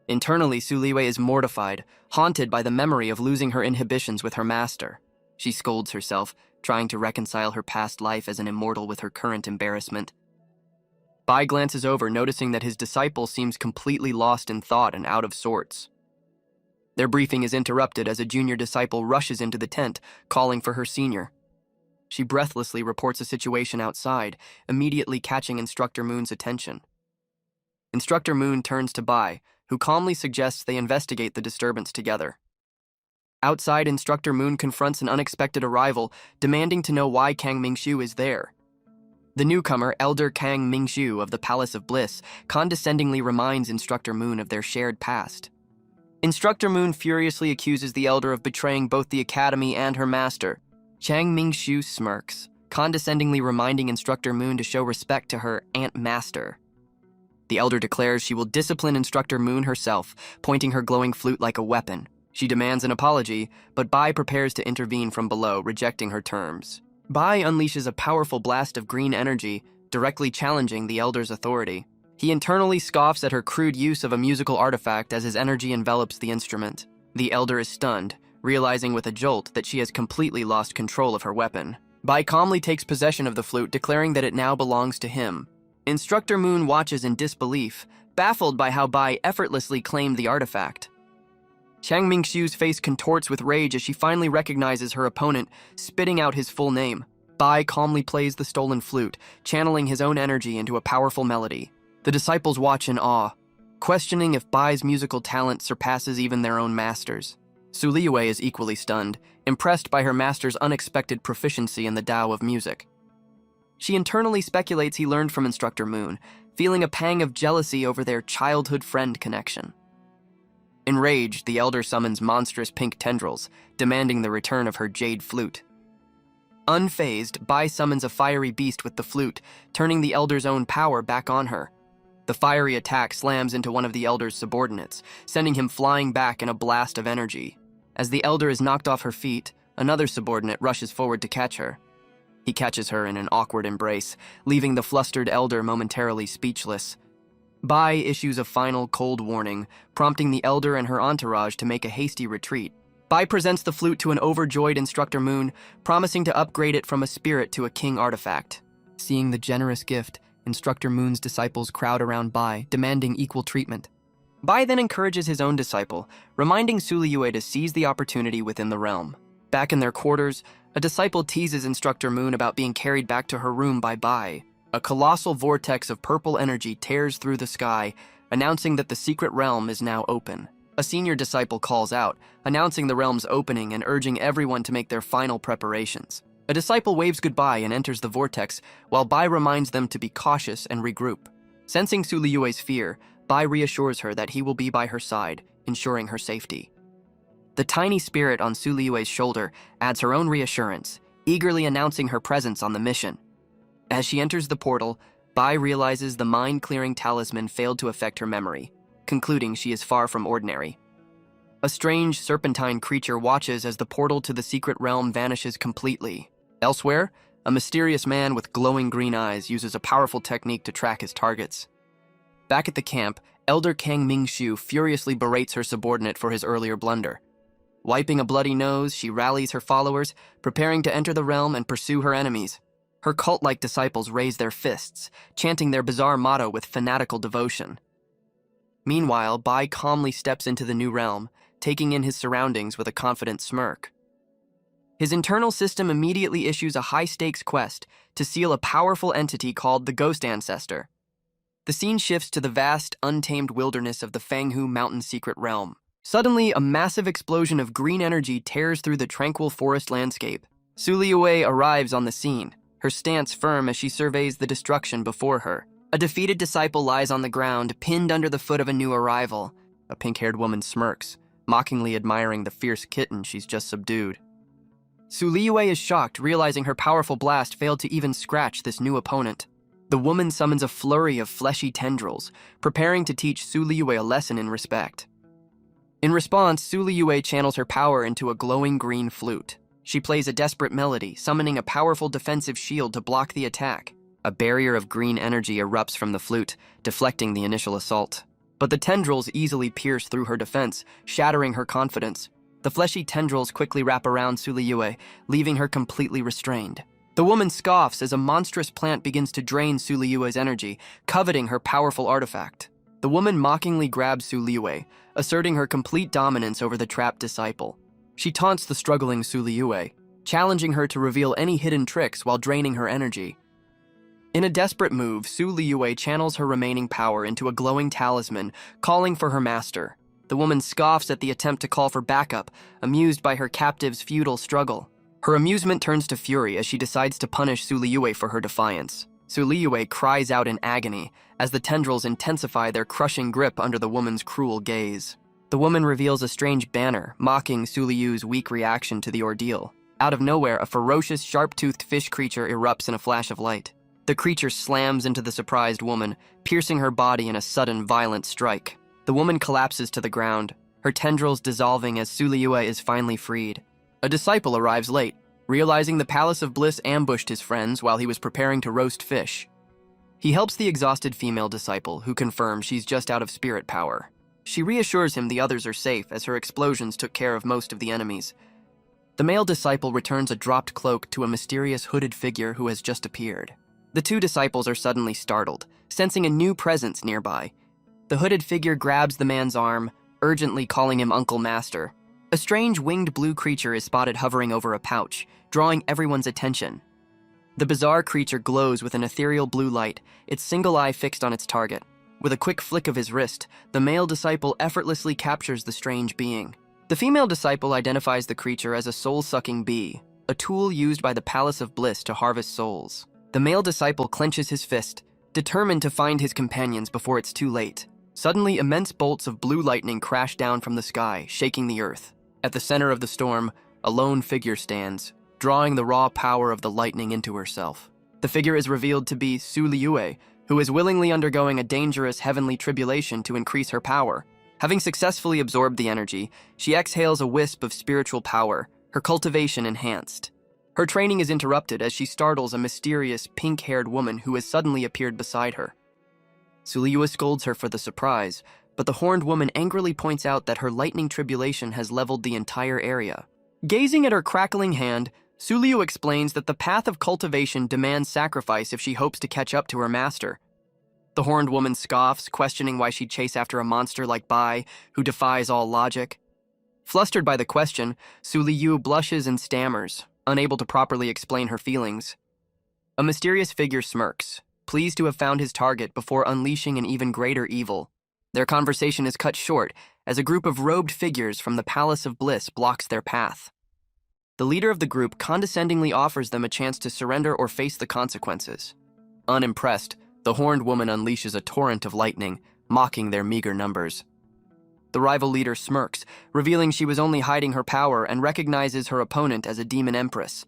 Internally, Su Liyue is mortified, haunted by the memory of losing her inhibitions with her master. She scolds herself, trying to reconcile her past life as an immortal with her current embarrassment. Bai glances over, noticing that his disciple seems completely lost in thought and out of sorts. Their briefing is interrupted as a junior disciple rushes into the tent, calling for her senior. She breathlessly reports a situation outside, immediately catching Instructor Moon's attention. Instructor Moon turns to Bai, who calmly suggests they investigate the disturbance together. Outside, Instructor Moon confronts an unexpected arrival, demanding to know why Kang Mingxiu is there. The newcomer, Elder Kang Mingxiu of the Palace of Bliss, condescendingly reminds Instructor Moon of their shared past. Instructor Moon furiously accuses the Elder of betraying both the Academy and her master. Chang Mingxiu smirks, condescendingly reminding Instructor Moon to show respect to her Aunt Master. The Elder declares she will discipline Instructor Moon herself, pointing her glowing flute like a weapon. She demands an apology, but Bai prepares to intervene from below, rejecting her terms. Bai unleashes a powerful blast of green energy, directly challenging the Elder's authority. He internally scoffs at her crude use of a musical artifact as his energy envelops the instrument. The Elder is stunned, realizing with a jolt that she has completely lost control of her weapon. Bai calmly takes possession of the flute, declaring that it now belongs to him. Instructor Moon watches in disbelief, baffled by how Bai effortlessly claimed the artifact. Chang Mingxiu's face contorts with rage as she finally recognizes her opponent, spitting out his full name. Bai calmly plays the stolen flute, channeling his own energy into a powerful melody. The disciples watch in awe, questioning if Bai's musical talent surpasses even their own masters. Su Liyue is equally stunned, impressed by her master's unexpected proficiency in the Tao of music. She internally speculates he learned from Instructor Moon, feeling a pang of jealousy over their childhood friend connection. Enraged, the elder summons monstrous pink tendrils, demanding the return of her jade flute. Unfazed, Bai summons a fiery beast with the flute, turning the elder's own power back on her. The fiery attack slams into one of the elder's subordinates, sending him flying back in a blast of energy. As the elder is knocked off her feet, another subordinate rushes forward to catch her. He catches her in an awkward embrace, leaving the flustered elder momentarily speechless. Bai issues a final cold warning, prompting the elder and her entourage to make a hasty retreat. Bai presents the flute to an overjoyed Instructor Moon, promising to upgrade it from a spirit to a king artifact. Seeing the generous gift, Instructor Moon's disciples crowd around Bai, demanding equal treatment. Bai then encourages his own disciple, reminding Su Liyue to seize the opportunity within the realm. Back in their quarters, a disciple teases Instructor Moon about being carried back to her room by Bai. A colossal vortex of purple energy tears through the sky, announcing that the secret realm is now open. A senior disciple calls out, announcing the realm's opening and urging everyone to make their final preparations. A disciple waves goodbye and enters the vortex, while Bai reminds them to be cautious and regroup. Sensing Su Liyue's fear, Bai reassures her that he will be by her side, ensuring her safety. The tiny spirit on Su Liyue's shoulder adds her own reassurance, eagerly announcing her presence on the mission. As she enters the portal, Bai realizes the mind-clearing talisman failed to affect her memory, concluding she is far from ordinary. A strange serpentine creature watches as the portal to the secret realm vanishes completely. Elsewhere, a mysterious man with glowing green eyes uses a powerful technique to track his targets. Back at the camp, Elder Kang Mingshu furiously berates her subordinate for his earlier blunder. Wiping a bloody nose, she rallies her followers, preparing to enter the realm and pursue her enemies. Her cult-like disciples raise their fists, chanting their bizarre motto with fanatical devotion. Meanwhile, Bai calmly steps into the new realm, taking in his surroundings with a confident smirk. His internal system immediately issues a high-stakes quest to seal a powerful entity called the Ghost Ancestor. The scene shifts to the vast, untamed wilderness of the Fanghu Mountain secret realm. Suddenly, a massive explosion of green energy tears through the tranquil forest landscape. Su Liyue arrives on the scene, her stance firm as she surveys the destruction before her. A defeated disciple lies on the ground, pinned under the foot of a new arrival. A pink-haired woman smirks, mockingly admiring the fierce kitten she's just subdued. Su Liyue is shocked, realizing her powerful blast failed to even scratch this new opponent. The woman summons a flurry of fleshy tendrils, preparing to teach Su Liyue a lesson in respect. In response, Su Liyue channels her power into a glowing green flute. She plays a desperate melody, summoning a powerful defensive shield to block the attack. A barrier of green energy erupts from the flute, deflecting the initial assault. But the tendrils easily pierce through her defense, shattering her confidence. The fleshy tendrils quickly wrap around Su Liyue, leaving her completely restrained. The woman scoffs as a monstrous plant begins to drain Su Liyue's energy, coveting her powerful artifact. The woman mockingly grabs Su Liyue, asserting her complete dominance over the trapped disciple. She taunts the struggling Su Liyue, challenging her to reveal any hidden tricks while draining her energy. In a desperate move, Su Liyue channels her remaining power into a glowing talisman, calling for her master. The woman scoffs at the attempt to call for backup, amused by her captive's futile struggle. Her amusement turns to fury as she decides to punish Su Liyue for her defiance. Su Liyue cries out in agony as the tendrils intensify their crushing grip under the woman's cruel gaze. The woman reveals a strange banner, mocking Su Liyue's weak reaction to the ordeal. Out of nowhere, a ferocious, sharp-toothed fish creature erupts in a flash of light. The creature slams into the surprised woman, piercing her body in a sudden, violent strike. The woman collapses to the ground, her tendrils dissolving as Su Liyue is finally freed. A disciple arrives late, realizing the Palace of Bliss ambushed his friends while he was preparing to roast fish. He helps the exhausted female disciple, who confirms she's just out of spirit power. She reassures him the others are safe as her explosions took care of most of the enemies. The male disciple returns a dropped cloak to a mysterious hooded figure who has just appeared. The two disciples are suddenly startled, sensing a new presence nearby. The hooded figure grabs the man's arm, urgently calling him Uncle Master. A strange winged blue creature is spotted hovering over a pouch, drawing everyone's attention. The bizarre creature glows with an ethereal blue light, its single eye fixed on its target. With a quick flick of his wrist, the male disciple effortlessly captures the strange being. The female disciple identifies the creature as a soul-sucking bee, a tool used by the Palace of Bliss to harvest souls. The male disciple clenches his fist, determined to find his companions before it's too late. Suddenly, immense bolts of blue lightning crash down from the sky, shaking the earth. At the center of the storm, a lone figure stands, drawing the raw power of the lightning into herself. The figure is revealed to be Su Liyue, who is willingly undergoing a dangerous heavenly tribulation to increase her power. Having successfully absorbed the energy, she exhales a wisp of spiritual power, her cultivation enhanced. Her training is interrupted as she startles a mysterious, pink-haired woman who has suddenly appeared beside her. Su Liyue scolds her for the surprise, but the horned woman angrily points out that her lightning tribulation has leveled the entire area. Gazing at her crackling hand, Su Liyue explains that the path of cultivation demands sacrifice if she hopes to catch up to her master. The horned woman scoffs, questioning why she'd chase after a monster like Bai, who defies all logic. Flustered by the question, Su Liyue blushes and stammers, unable to properly explain her feelings. A mysterious figure smirks, pleased to have found his target before unleashing an even greater evil. Their conversation is cut short as a group of robed figures from the Palace of Bliss blocks their path. The leader of the group condescendingly offers them a chance to surrender or face the consequences. Unimpressed, the horned woman unleashes a torrent of lightning, mocking their meager numbers. The rival leader smirks, revealing she was only hiding her power and recognizes her opponent as a demon empress.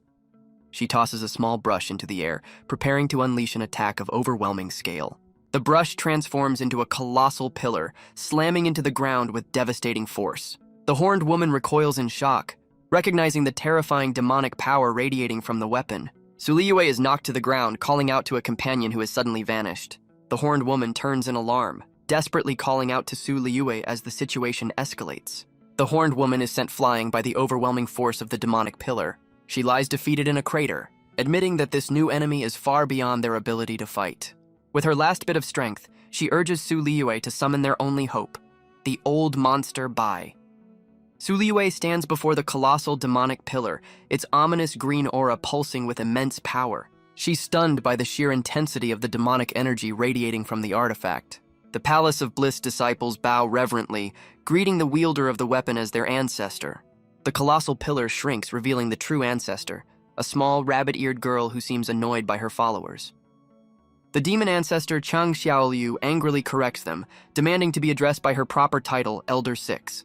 She tosses a small brush into the air, preparing to unleash an attack of overwhelming scale. The brush transforms into a colossal pillar, slamming into the ground with devastating force. The horned woman recoils in shock, recognizing the terrifying demonic power radiating from the weapon. Su Liyue is knocked to the ground, calling out to a companion who has suddenly vanished. The horned woman turns in alarm, desperately calling out to Su Liyue as the situation escalates. The horned woman is sent flying by the overwhelming force of the demonic pillar. She lies defeated in a crater, admitting that this new enemy is far beyond their ability to fight. With her last bit of strength, she urges Su Liyue to summon their only hope, the old monster Bai. Su Liyue stands before the colossal demonic pillar, its ominous green aura pulsing with immense power. She's stunned by the sheer intensity of the demonic energy radiating from the artifact. The Palace of Bliss disciples bow reverently, greeting the wielder of the weapon as their ancestor. The colossal pillar shrinks, revealing the true ancestor, a small, rabbit-eared girl who seems annoyed by her followers. The demon ancestor Chang Xiaoliu angrily corrects them, demanding to be addressed by her proper title, Elder 6.